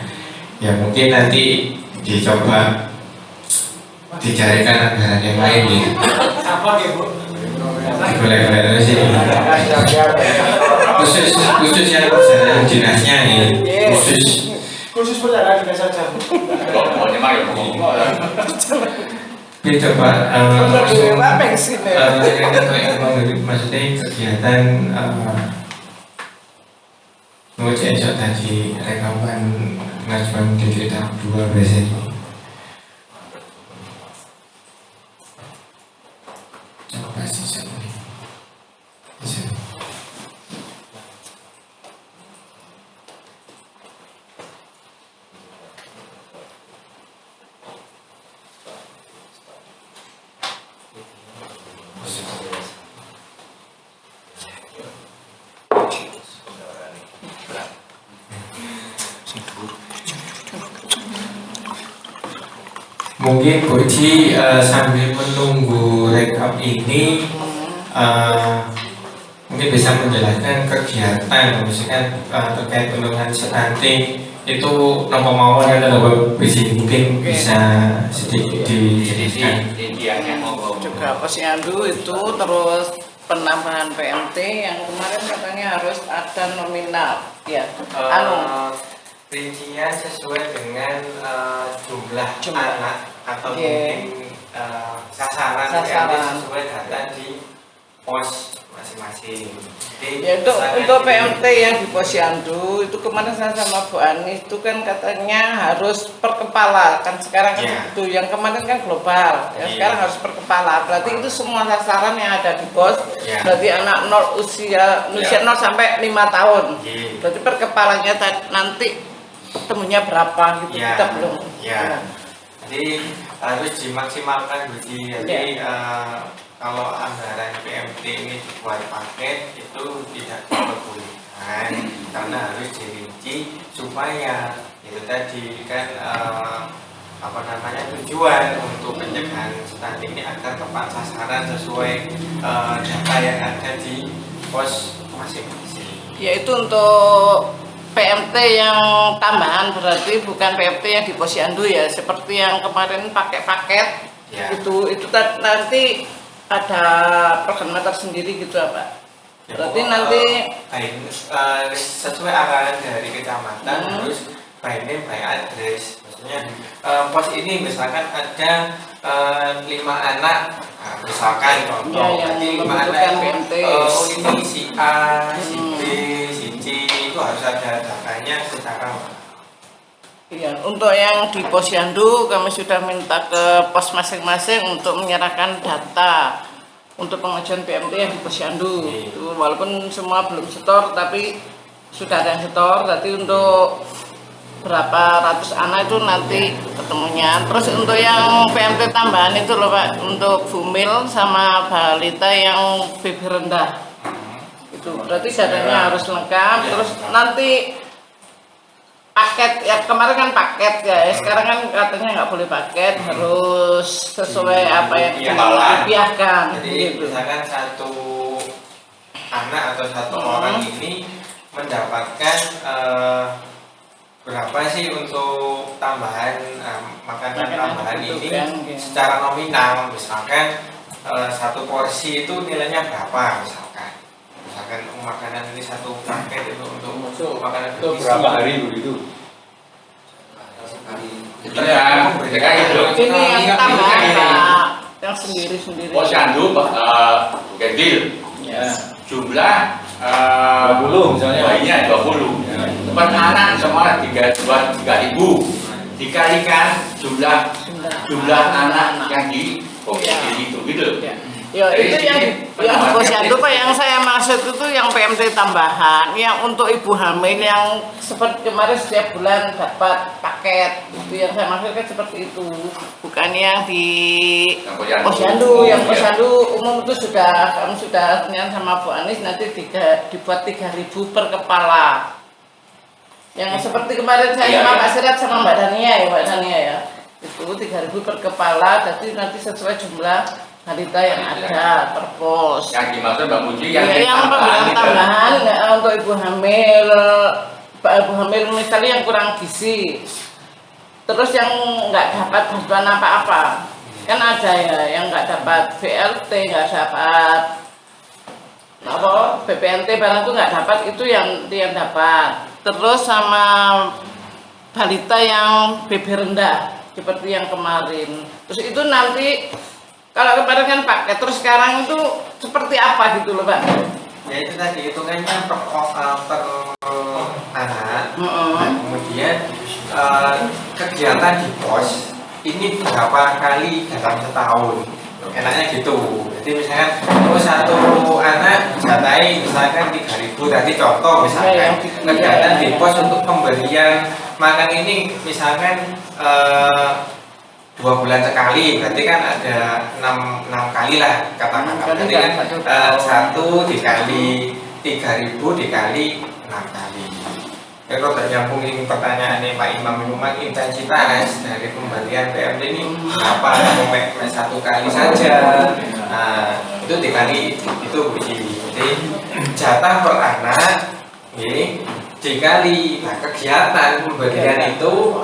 ya mungkin nanti dicoba dicarikan anggaran yang lain gitu. Apa Bu? Boleh terus ini. Khusus yang perjalanan dinasnya ini. Khusus perjalanan dinas saja. Gitu Pak, maksudnya kegiatan ngecek tadi rekaman pengajuan DD tahap 2 biasanya. Coba sih bisa. Mungkin Bu Ci sambil menunggu rekap ini mungkin bisa menjelaskan kegiatan misalkan terkait penurunan stunting itu nopo mawon ya kalau mungkin bisa sedikit dijelaskan. Juga posyandu itu terus penambahan PMT yang kemarin katanya harus ada nominal ya. Rincian sesuai dengan jumlah anak atau mungkin sasaran sesuai data di pos masing-masing. Ya, untuk PMT yang di posyandu itu kemarin saya sama Bu Ani itu kan katanya harus per kepala, kan sekarang kan itu yang kemarin kan global ya, sekarang harus per kepala, berarti itu semua sasaran yang ada di pos, berarti anak usia 0 sampai 5 tahun, berarti per kepalanya nanti temunya berapa gitu kita belum. Jadi harus dimaksimalkan Budi. Jadi kalau anggaran PMT ini dibuat paket itu tidak diperbolehkan karena harus dirinci supaya itu tadi kan tujuan untuk pencegahan stunting ini agar tepat sasaran sesuai data yang ada di pos masing-masing. Yaitu untuk PMT yang tambahan, berarti bukan PMT yang di posyandu ya, seperti yang kemarin pakai paket itu nanti ada program tersendiri gitu Pak. Berarti nanti sesuai arahan dari kecamatan terus by name by address, maksudnya pos ini misalkan ada 5 anak, misalkan contoh jadi 5 anak ini si A, si B, si C itu harus ada datanya secara iya, untuk yang di posyandu kami sudah minta ke pos masing-masing untuk menyerahkan data untuk pengajuan PMT yang di posyandu. Walaupun semua belum setor tapi sudah ada yang setor, berarti untuk berapa ratus anak itu nanti ketemunya. Terus untuk yang PMT tambahan itu loh Pak, untuk bumil sama balita yang BB rendah itu berarti datanya harus lengkap. Terus nanti paket ya, kemarin kan paket ya, sekarang kan katanya nggak boleh paket, harus sesuai apa yang dibiarkan. Jadi misalkan satu anak atau satu orang ini mendapatkan berapa sih untuk tambahan makanan tambahan ini secara nominal, misalkan satu porsi itu nilainya berapa misalkan makanan ini satu paket itu untuk makanan itu berapa hari begitu? Ini yang tambahan Pak, yang sendiri-sendiri. Posyandu bukan deal. Jumlah 20 misalnya. bayinya 20. Per anak semua 3.000. Dikalikan jumlah anak yang di posyandu itu gitu. Ya itu yang posyandu Pak, yang saya maksud itu yang PMT tambahan, yang untuk ibu hamil yang seperti kemarin setiap bulan dapat paket, itu yang saya maksudkan seperti itu, bukan yang di posyandu. Yang posyandu umum itu kami sudah sama Bu Anis, nanti dibuat 3.000 per kepala. Yang seperti kemarin saya sama Pak Sirat sama Mbak Dania ya, itu 3.000 per kepala, jadi nanti sesuai jumlah balita yang ada per pos. Yang dimaksud Mbak Muji yang pemberian tambahan untuk ibu hamil misalnya yang kurang gizi, terus yang nggak dapat bantuan apa-apa, kan ada ya yang nggak dapat BLT, nggak dapat BPNT barang itu nggak dapat, itu yang dapat. Terus sama balita yang BB rendah seperti yang kemarin. Terus itu nanti kalau kemarin kan paket, terus sekarang itu seperti apa gitu loh Pak? Ya itu tadi hitungannya per anak. Kemudian kegiatan di pos ini berapa kali dalam setahun? Enaknya gitu. Jadi misalkan satu anak jatai misalkan 3.000 tadi contoh misalkan kegiatan di pos untuk pemberian makan ini misalkan 2 bulan sekali, berarti kan ada 6 kali lah katakan. Berarti kan 1 dikali 3.000 dikali 6 kali. Kalau ternyambung ini pertanyaannya Pak Imam Minuman, intensitas dari pemberian PMT ini berapa? Sampai 1 kali saja. Nah, itu dikali itu uji. Jadi jatah per anak ini dikali kegiatan pemberian itu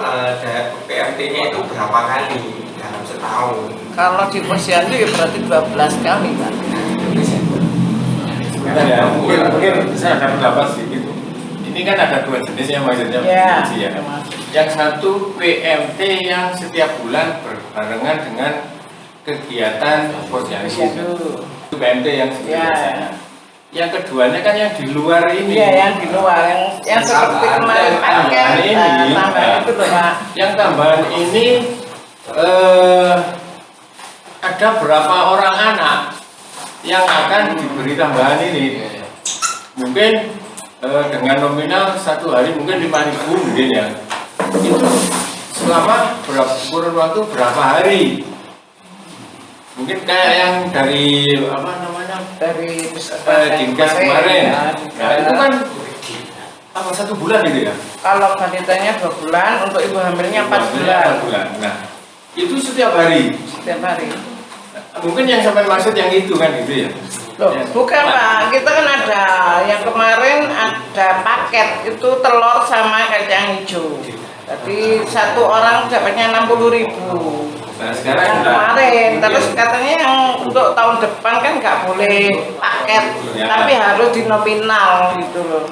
PMT-nya itu berapa kali dalam setahun? Kalau di posyandu ya berarti 12 kali Pak. Mungkin saya ada pendapat sih gitu. Ini kan ada 2 jenis yang maksudnya ya. Yang satu PMT yang setiap bulan berbarengan dengan kegiatan posyandu. Itu PMT yang biasanya. Yang keduanya kan yang di luar ini. Iya, yang di luar, yang seperti kemarin paket tambahan itu loh Pak. Yang tambahan ini ada berapa orang anak yang akan diberi tambahan ini? Mungkin dengan nominal 1 hari mungkin 5.000 mungkin ya. Itu selama kurun waktu berapa hari? Mungkin kayak yang dari apa namanya, dari Dinkes kemarin. Nah itu kan apa 1 bulan gitu ya? Kalau balitanya 2 bulan, untuk ibu hamilnya 4 bulan. Nah itu setiap hari. Setiap hari. Mungkin yang sampai maksud yang itu kan gitu ya? Loh, bukan Pak, kita kan ada yang kemarin ada paket itu telur sama kacang hijau. Jadi 1 orang dapatnya 60.000. Nah, sekarang kemarin, terus katanya yang untuk tahun depan kan nggak boleh paket, tapi harus di nominal gitu loh.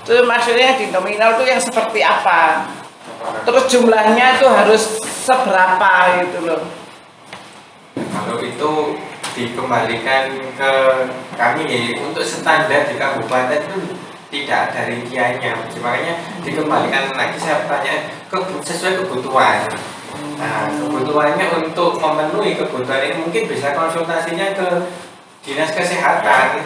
Itu maksudnya di nominal itu yang seperti apa? Terus jumlahnya itu harus seberapa gitu loh. Kalau itu dikembalikan ke kami ya, untuk standar di kabupaten itu tidak ada rinciannya, makanya dikembalikan lagi saya bertanya sesuai kebutuhan. Nah, kebutuhannya untuk memenuhi kebutuhan ini mungkin bisa konsultasinya ke dinas kesehatan.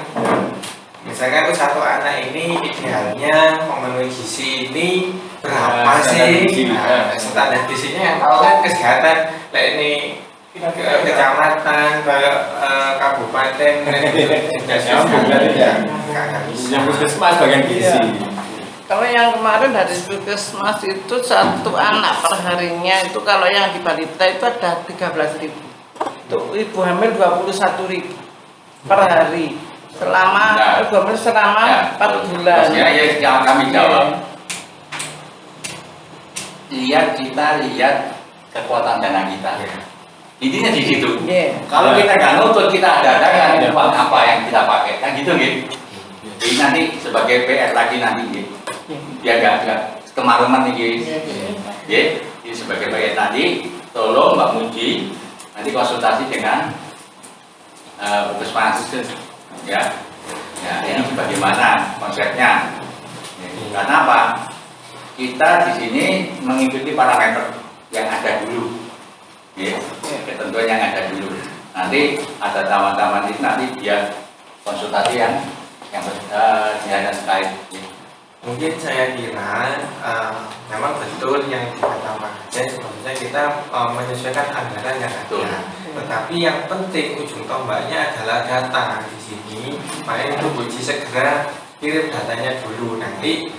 Misalkan 1 anak ini idealnya memenuhi gizi ini berapa sih? Nah, standar gizinya yang tahu kan kesehatan. Nah, ini kecamatan, ke kabupaten, yang puskesmas bagian gizi. Kalau yang kemarin dari puskesmas itu 1 anak per harinya itu kalau yang di balita itu ada 13.000. Untuk ibu hamil 21.000 per hari. Selama ibu hamil selama 4 bulan. Ya, kami jawab. Lihat kekuatan dana kita. Intinya di situ. Kalau kita nggak nuntut, kita ada uang apa yang kita pakai, kan gitu gitu. Ini nanti sebagai PR lagi nanti ya. Biar nggak kemalaman nih ya. Ini sebagai PR nanti tolong Mbak Muji nanti konsultasi dengan Puskesmas ya. Ya, ini bagaimana konsepnya? Karena apa? Kita di sini mengikuti parameter yang ada dulu, ya, ketentuan yang ada dulu. Nanti ada taman-taman itu nanti dia konsultasi yang terkait. Ya. Mungkin saya kira memang betul yang dikatakan sebenarnya kita menyesuaikan anggaran yang ada. Tetapi yang penting ujung tombaknya adalah data di sini. Makanya itu Buji segera kirim datanya dulu, nanti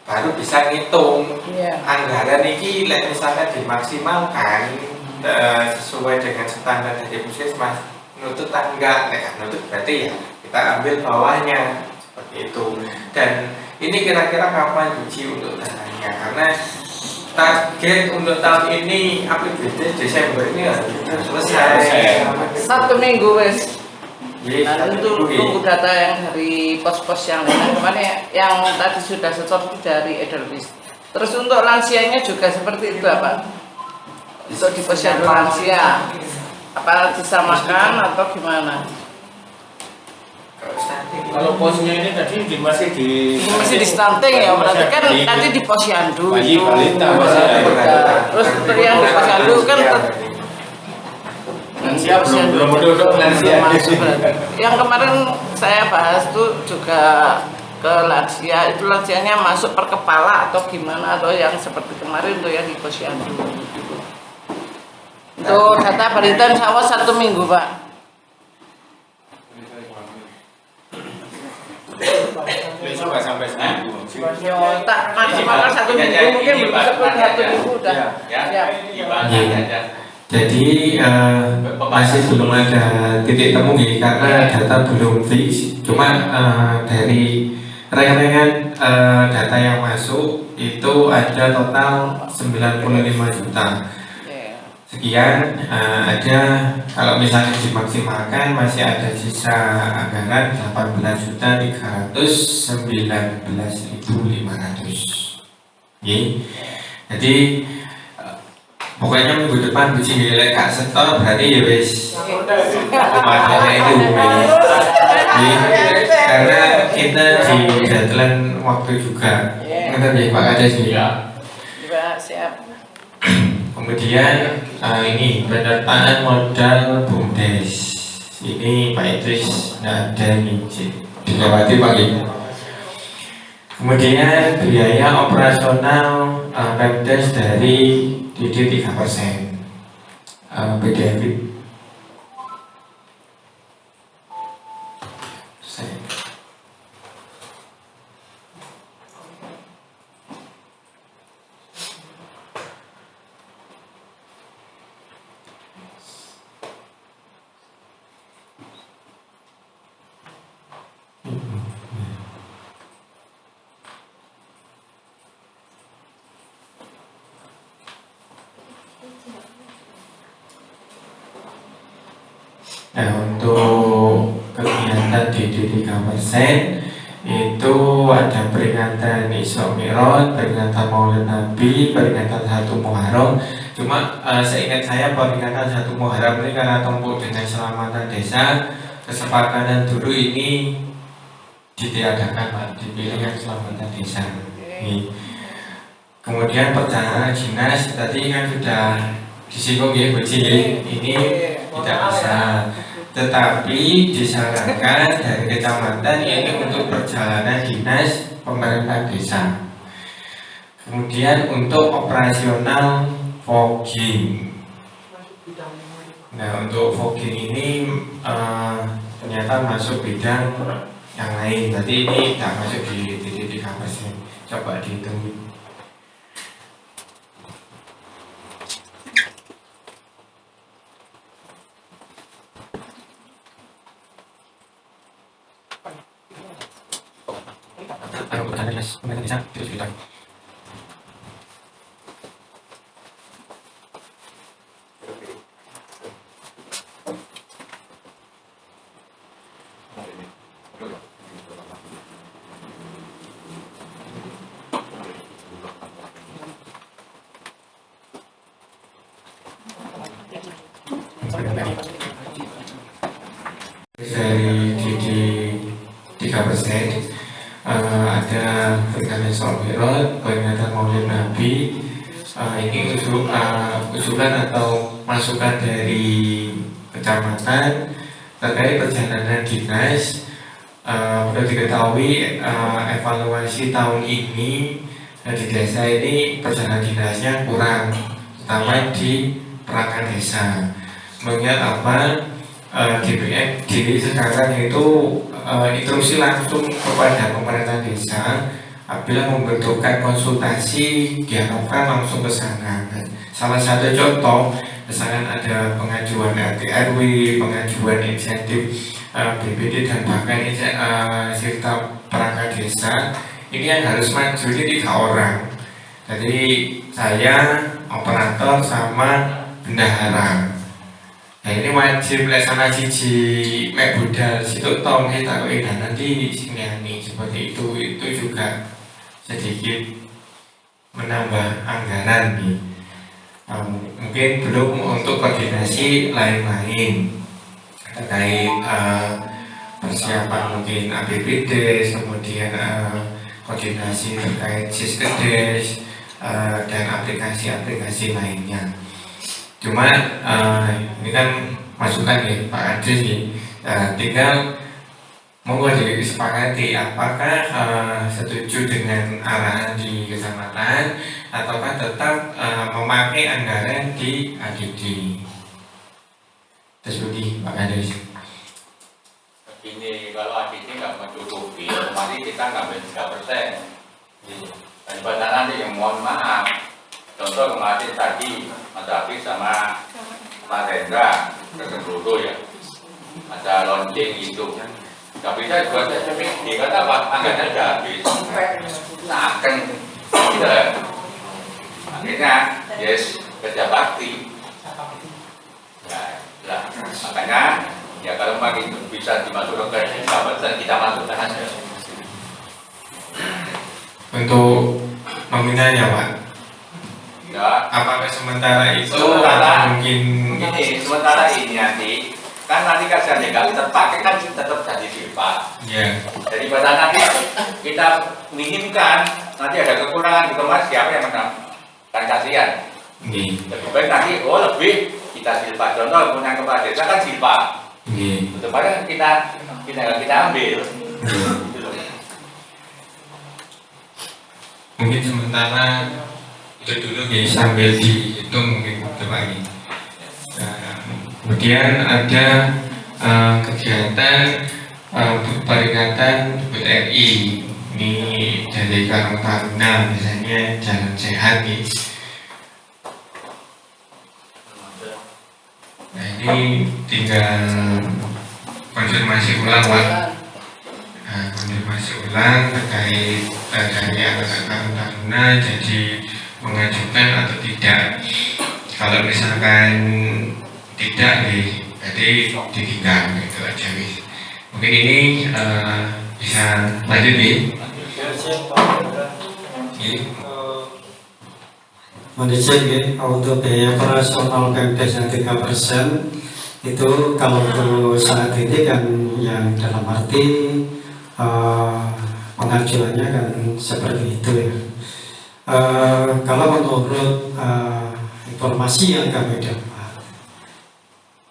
baru bisa ngitung anggaran ini. Misalnya dimaksimalkan sesuai dengan standar dari Puskesmas, nutut enggak, nutut berarti ya kita ambil bawahnya seperti itu. Dan ini kira-kira kapan uji untuk datanya? Karena target untuk tahun ini APBD Desember ini harus selesai. 1 minggu wes. Nah, tunggu data yang dari pos-pos yang lain kemarin yang tadi sudah setor dari Edelweiss. Terus untuk lansianya juga seperti itu apa? Untuk di posyandu lansia, apa disamakan atau gimana? Kalau posnya ini tadi masih di stunting ya, berarti kan nanti di posyandu bayi balita terus untuk yang di posyandu kan lansia belum duduk lansia. Yang kemarin saya bahas tuh juga ke lansia, itu lansianya masuk per kepala atau gimana, atau yang seperti kemarin tuh yang di posyandu. Untuk data balita insya Allah 1 minggu Pak. Besok nggak sampai seminggu. Tak maksimalkan 1 minggu, mungkin belum seperti 1 minggu udah. Jadi masih belum ada titik temu ya, karena data belum fix. Cuma dari reng-rengan data yang masuk itu ada total 95 juta. Sekian ada, kalau misalnya dimaksimalkan masih ada sisa anggaran 18.319.500. Jadi pokoknya minggu depan Buji nilai kak setor berarti ya wis makanya itu karena kita di deadline waktu juga ngerti ya Pak Kades ya. Siap. Kemudian ini penyertaan modal BUMDes ini Pak Idris tidak ada ini dilewati pagi. Kemudian biaya operasional Pemdes dari DD 3% PDF. Nah, untuk kegiatan DD 3% itu ada peringatan Isra Mi'raj, peringatan Maulid Nabi, peringatan 1 Muharram. Cuma seingat saya peringatan 1 Muharram ini karena tempuh dengan Selamatan Desa, kesepakatan dulu ini ditiadakan Pak, dipilih yang Selamatan Desa. Kemudian perjalanan dinas tadi kan sudah disinggung ya Bu Ci, ini tidak bisa, tetapi disarankan dari kecamatan ini untuk perjalanan dinas pemerintah desa. Kemudian untuk operasional fogging. Nah, untuk fogging ini ternyata masuk bidang yang lain, berarti ini tidak masuk di DD 3%. Coba dihitung. Pemerintah desa itu sekitar 3%. Ada peringatan Sholat Mi'raj, peringatan Maulid Nabi. Ini usulan atau masukan dari kecamatan terkait perjalanan dinas. Perlu diketahui evaluasi tahun ini di desa ini perjalanan dinasnya kurang, terutama di perangkat desa. Mengingat apa, DPRD sekarang itu instruksi langsung kepada pemerintah desa apabila membentukkan konsultasi diharapkan langsung ke sana. Salah satu contoh misalkan ada pengajuan RT RW, pengajuan insentif BPD dan bahkan serta perangkat desa, ini yang harus maju ini 3 orang. Jadi saya, operator sama bendahara. Nah ini wajib laksana siji mek budal situ tahun kita nanti sini seperti itu juga sedikit menambah anggaran nih. Mungkin belum untuk koordinasi lain-lain terkait persiapan mungkin APBD, kemudian koordinasi terkait Siskedes dan aplikasi-aplikasi lainnya. Cuma ini kan masukan ya Pak Adris nih, tinggal monggo disepakati apakah setuju dengan arahan di kecamatan ataukah tetap memakai anggaran di ADD. Terus Budi Pak Adris. Ini kalau ADD nggak mencukupi, otomatis kita ngambil 3%. Daripada nanti yang mohon maaf, contoh kemarin tadi Mas Hafiz sama Pak Hendra Kesembudo ya, ada launching itu. Tapi saya juga saya pikir kata apa, anggarannya sudah habis, akan tidak. Akhirnya yes kerja bakti. Nah, makanya ya kalau makin bisa dimasukkan ke kawasan kita masukkan aja. Untuk nominalnya Pak. Ya. Apakah sementara itu mungkin ini sementara ini nanti kan nanti kasihan ya terpakai kan tetap jadi silpa. Ya. Jadi pada nanti kita minimkan nanti ada kekurangan gitu mas, siapa yang menang? Kan kasihan. Lebih baik nanti lebih kita silpa. Contoh punya kepala desa kan silpa. Betul pada kita ambil. Mungkin sementara itu dulu ya sambil dihitung mungkin coba ini. Kemudian ada kegiatan peringatan HUT RI ini dari Karang Taruna, misalnya Jalan Sehat nih. Nah ini tinggal konfirmasi ulang Pak. Konfirmasi ulang terkait dari anggota Karang Taruna jadi mengajukan atau tidak. Kalau misalkan tidak nih, jadi ditinggal gitu aja wis. Mungkin ini bisa lanjut nih. Manajer ya, untuk biaya operasional Pemdes yang 3% itu kalau untuk saat ini kan yang dalam arti pengajuannya kan seperti itu ya. Kalau menurut informasi yang kami dapat,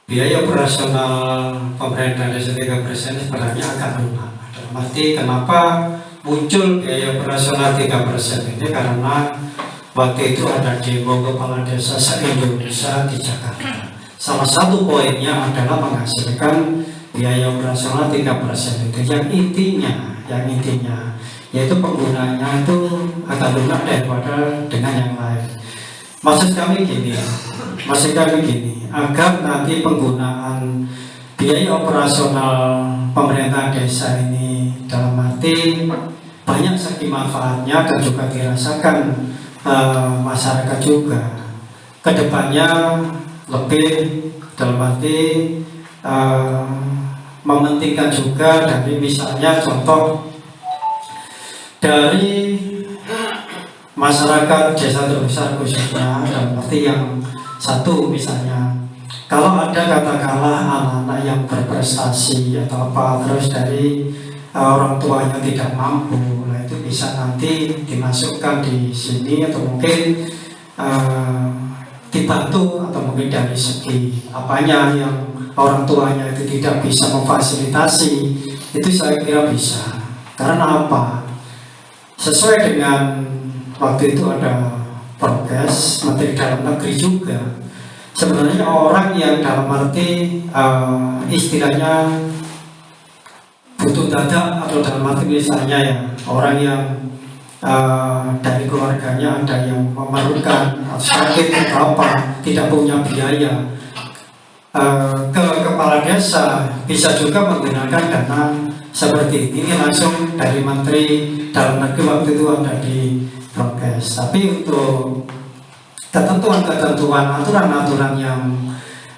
biaya operasional pemerintah desa 3% sebenarnya agak rendah. Dalam arti kenapa muncul biaya operasional 3% ini karena waktu itu ada demo kepala desa se-Indonesia di Jakarta. Salah satu poinnya adalah menghasilkan biaya operasional 3% itu yang intinya yaitu penggunanya itu agak lunak daripada dengan yang lain. Maksud kami gini, agar nanti penggunaan biaya operasional pemerintah desa ini dalam arti banyak segi manfaatnya dan juga dirasakan masyarakat juga. Kedepannya lebih dalam arti mementingkan juga dari misalnya contoh dari masyarakat desa terbesar khususnya dalam arti yang satu misalnya kalau ada katakanlah anak-anak yang berprestasi atau apa terus dari orang tuanya tidak mampu, nah itu bisa nanti dimasukkan di sini atau mungkin dibantu atau mungkin dari segi apanya yang orang tuanya itu tidak bisa memfasilitasi, itu saya kira bisa. Karena apa? Sesuai dengan waktu itu ada Perkes Menteri Dalam Negeri juga. Sebenarnya orang yang dalam arti istilahnya butuh dada atau dalam arti misalnya ya orang yang dari keluarganya ada yang memerlukan sakit atau apa, tidak punya biaya, ke kepala desa bisa juga menggunakan dana seperti ini langsung dari Menteri Dalam Negeri waktu itu ada di Prokes. Tapi untuk ketentuan-ketentuan, aturan-aturan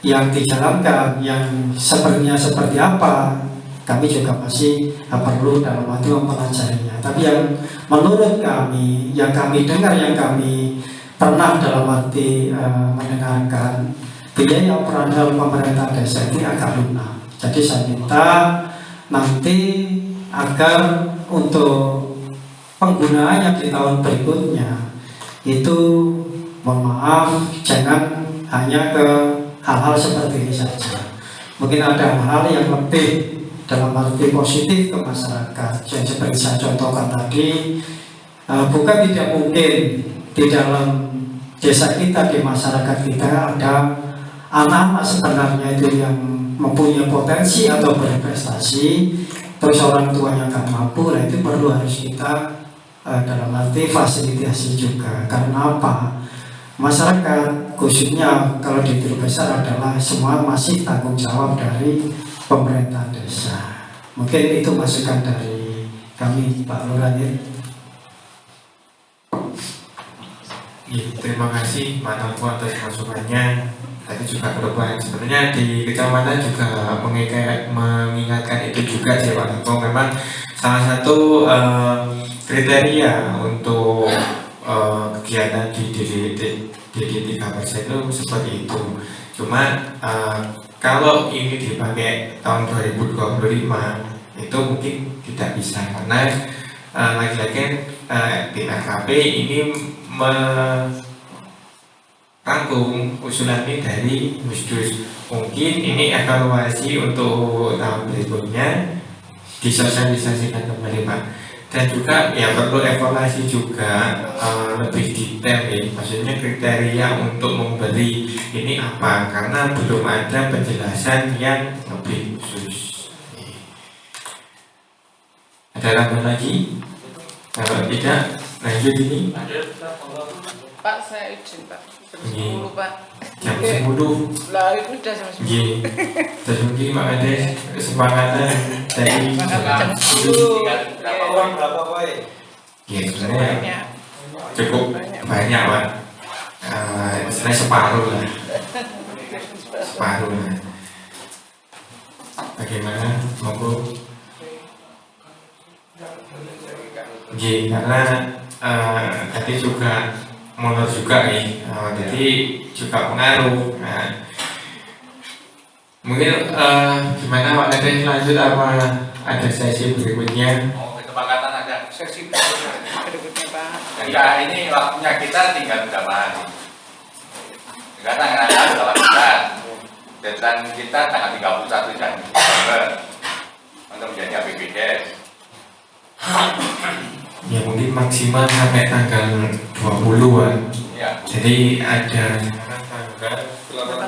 yang dijalankan, yang sepertinya seperti apa, kami juga masih perlu dalam arti mempelajarinya. Tapi yang menurut kami, yang kami dengar, yang kami pernah dalam arti mendengarkan, biaya operasional pemerintah desa ini agak lunak. Jadi saya minta nanti agar untuk penggunaannya di tahun berikutnya itu, mohon maaf, jangan hanya ke hal-hal seperti ini saja. Mungkin ada hal yang lebih dalam arti positif ke masyarakat. Yang seperti saya contohkan tadi, bukan tidak mungkin di dalam desa kita, di masyarakat kita ada anak-anak sebenarnya itu yang mempunyai potensi atau berprestasi, terus orang tuanya nggak mampu, nah itu perlu harus kita dalam arti fasilitasi juga. Karena apa? Masyarakat khususnya kalau di besar adalah semua masih tanggung jawab dari pemerintah desa. Mungkin itu masukan dari kami, Pak Lurah. Terima kasih Pak Tanto atas masukannya. Tadi juga perubahan sebenarnya di kecamatan juga mengingatkan itu juga sih Pak Tanto. Memang salah satu kriteria untuk kegiatan di DD 3% itu seperti itu. Cuma kalau ini dipakai tahun 2025 itu mungkin tidak bisa, karena lagi-lagi tim RKP ini merangkum usulan ini dari Musdus. Mungkin ini evaluasi untuk tahun berikutnya disosialisasikan kembali Pak. Dan juga ya perlu evaluasi juga lebih detail ya, maksudnya kriteria untuk memberi ini apa, karena belum ada penjelasan yang lebih khusus. Ada tambahan lagi? Kalau tidak lanjut ini. Pak, saya izin Pak. Jam 10 Pak. Jam 10. Lah itu udah jam 10. Iya. Terus mungkin Pak Ades kesempatan dari jam 10. Berapa Pak? Ya sebenarnya cukup banyak Pak. Sebenarnya separuh lah. Separuh lah. Bagaimana? Monggo. Iya, karena tadi juga mundur juga nih, jadi juga pengaruh. Nah, mungkin gimana Pak Ades, lanjut apa ada sesi berikutnya? Oh, kesepakatan ada sesi Berikutnya Pak. Enggak, ini waktunya kita tinggal berapa hari? Sekarang tanggal 18, deadline kita tanggal 31 Desember untuk menjadi APBDes. Ya mungkin maksimal sampai tanggal 20-an. Ya. Jadi ada tanggal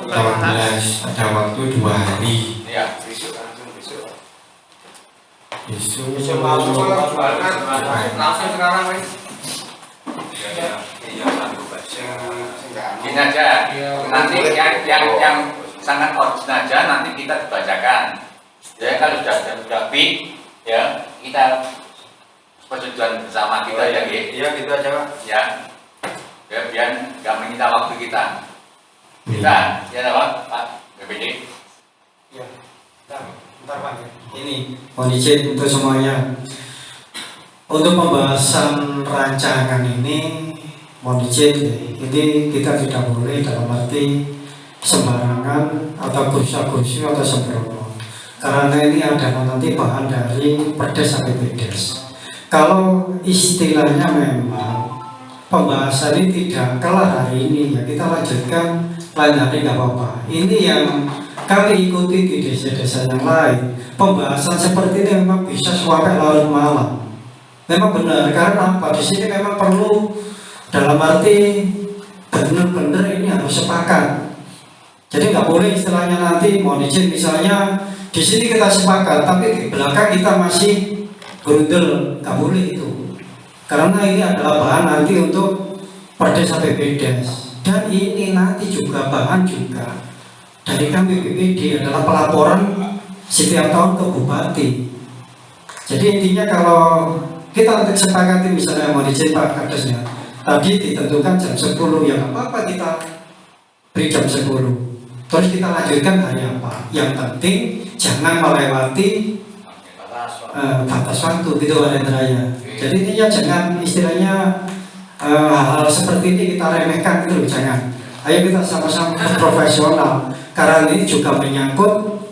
18, ada waktu 2 hari. Ya, besok langsung besok. Besok langsung sekarang Mas. Iya, gini aja. Nanti yang sangat original aja nanti kita bacakan. Ya kalau sudah fix, ya kita persetujuan bersama kita ya, Iya gitu aja Pak. ya, biar nggak menyita waktu kita. Kita, ya Pak BPD. Ya, bentar Pak. Ini mohon izin untuk semuanya. Untuk pembahasan rancangan ini, mohon izin, ini kita tidak boleh dalam arti sembarangan atau gursa-gursu atau sembrono. karena ini adalah nanti bahan dari Perdes APBDes. Kalau istilahnya memang pembahasan ini tidak kelar hari ini, ya kita lanjutkan lain hari nggak apa-apa. Ini yang kami ikuti di desa-desa yang lain. Pembahasan seperti ini memang bisa sampai larut malam. Memang benar, karena apa? Di sini memang perlu dalam arti benar-benar ini harus sepakat. Jadi nggak boleh istilahnya nanti mohon izin misalnya di sini kita sepakat, tapi di belakang kita masih berundel, nggak boleh itu. Karena ini adalah bahan nanti untuk Perdes APBDes, dan ini nanti juga bahan juga dari kami BPD adalah pelaporan setiap tahun ke bupati. Jadi intinya kalau kita untuk sepakati misalnya mau izin Pak Kadesnya, tadi ditentukan jam 10, ya apa-apa kita beri jam 10. Terus kita lanjutkan hari apa. Yang penting jangan melewati batas waktu gitu Pak Rendraya. Jadi intinya jangan istilahnya hal-hal seperti ini kita remehkan gitu, jangan. Ayo kita sama-sama profesional, karena ini juga menyangkut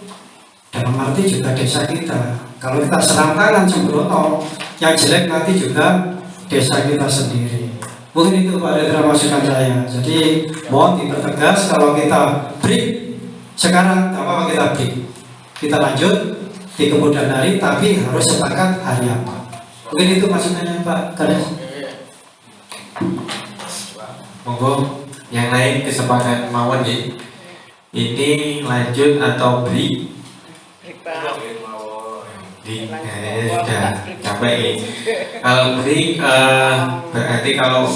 dalam arti juga desa kita. Kalau kita serang tangan sembrono, yang jelek nanti juga desa kita sendiri. Mungkin itu Pak Rendra masukan saya. Jadi mohon dipertegas kalau kita break sekarang, tak apa kita break. Kita lanjut di kemudian hari, tapi harus sepakat hari apa. Mungkin itu masukannya Pak Kades. Monggo yang lain kesempatan mawon nih. Ini lanjut atau break? Sudah capek. Kalau break berarti kalau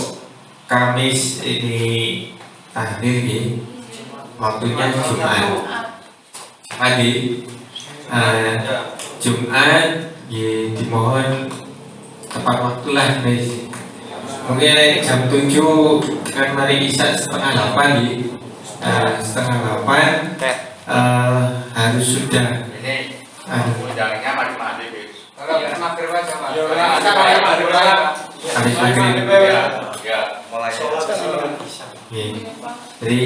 Kamis ini tahdir nih, waktunya Jumat. Tadi Jumat dimohon tepat waktu lah guys. Mungkin jam 7 kan mari Isya setengah 8 nih. Setengah 8 harus sudah. Undangnya mati-mati bis. Kalau maghrib aja Mas. Habis maghrib. Ya, mulai. Jadi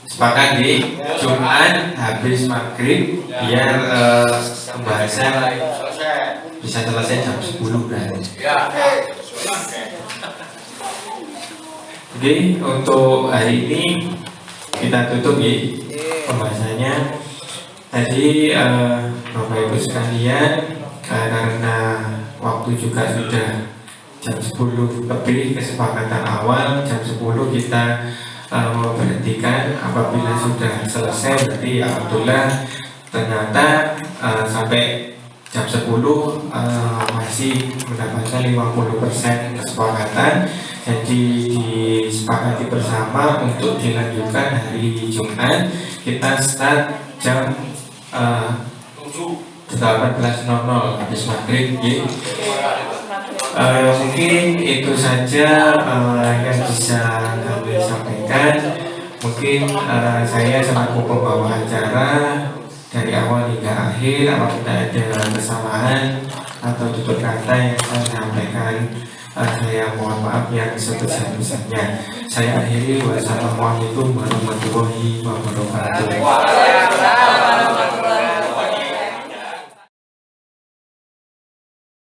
sepakat di Jumat habis maghrib biar pembahasan bisa selesai jam 10 berarti. Ya. Oke, untuk hari ini kita tutup ya pembahasannya. Tadi Bapak Ibu sekalian, karena waktu juga sudah jam 10 lebih, kesepakatan awal jam 10 kita berhentikan. Apabila sudah selesai berarti alhamdulillah. Ternyata sampai jam 10 masih mendapatkan 50% kesepakatan. Jadi disepakati bersama untuk dilanjutkan hari Jumat. Kita start jam 18.00 habis maghrib ya. Mungkin itu saja yang bisa kami sampaikan. Mungkin saya selaku pembawa acara dari awal hingga akhir, apabila ada kesalahan atau tutur kata yang saya sampaikan, saya mohon maaf yang sebesar-besarnya. Saya akhiri, wassalamualaikum warahmatullahi wabarakatuh.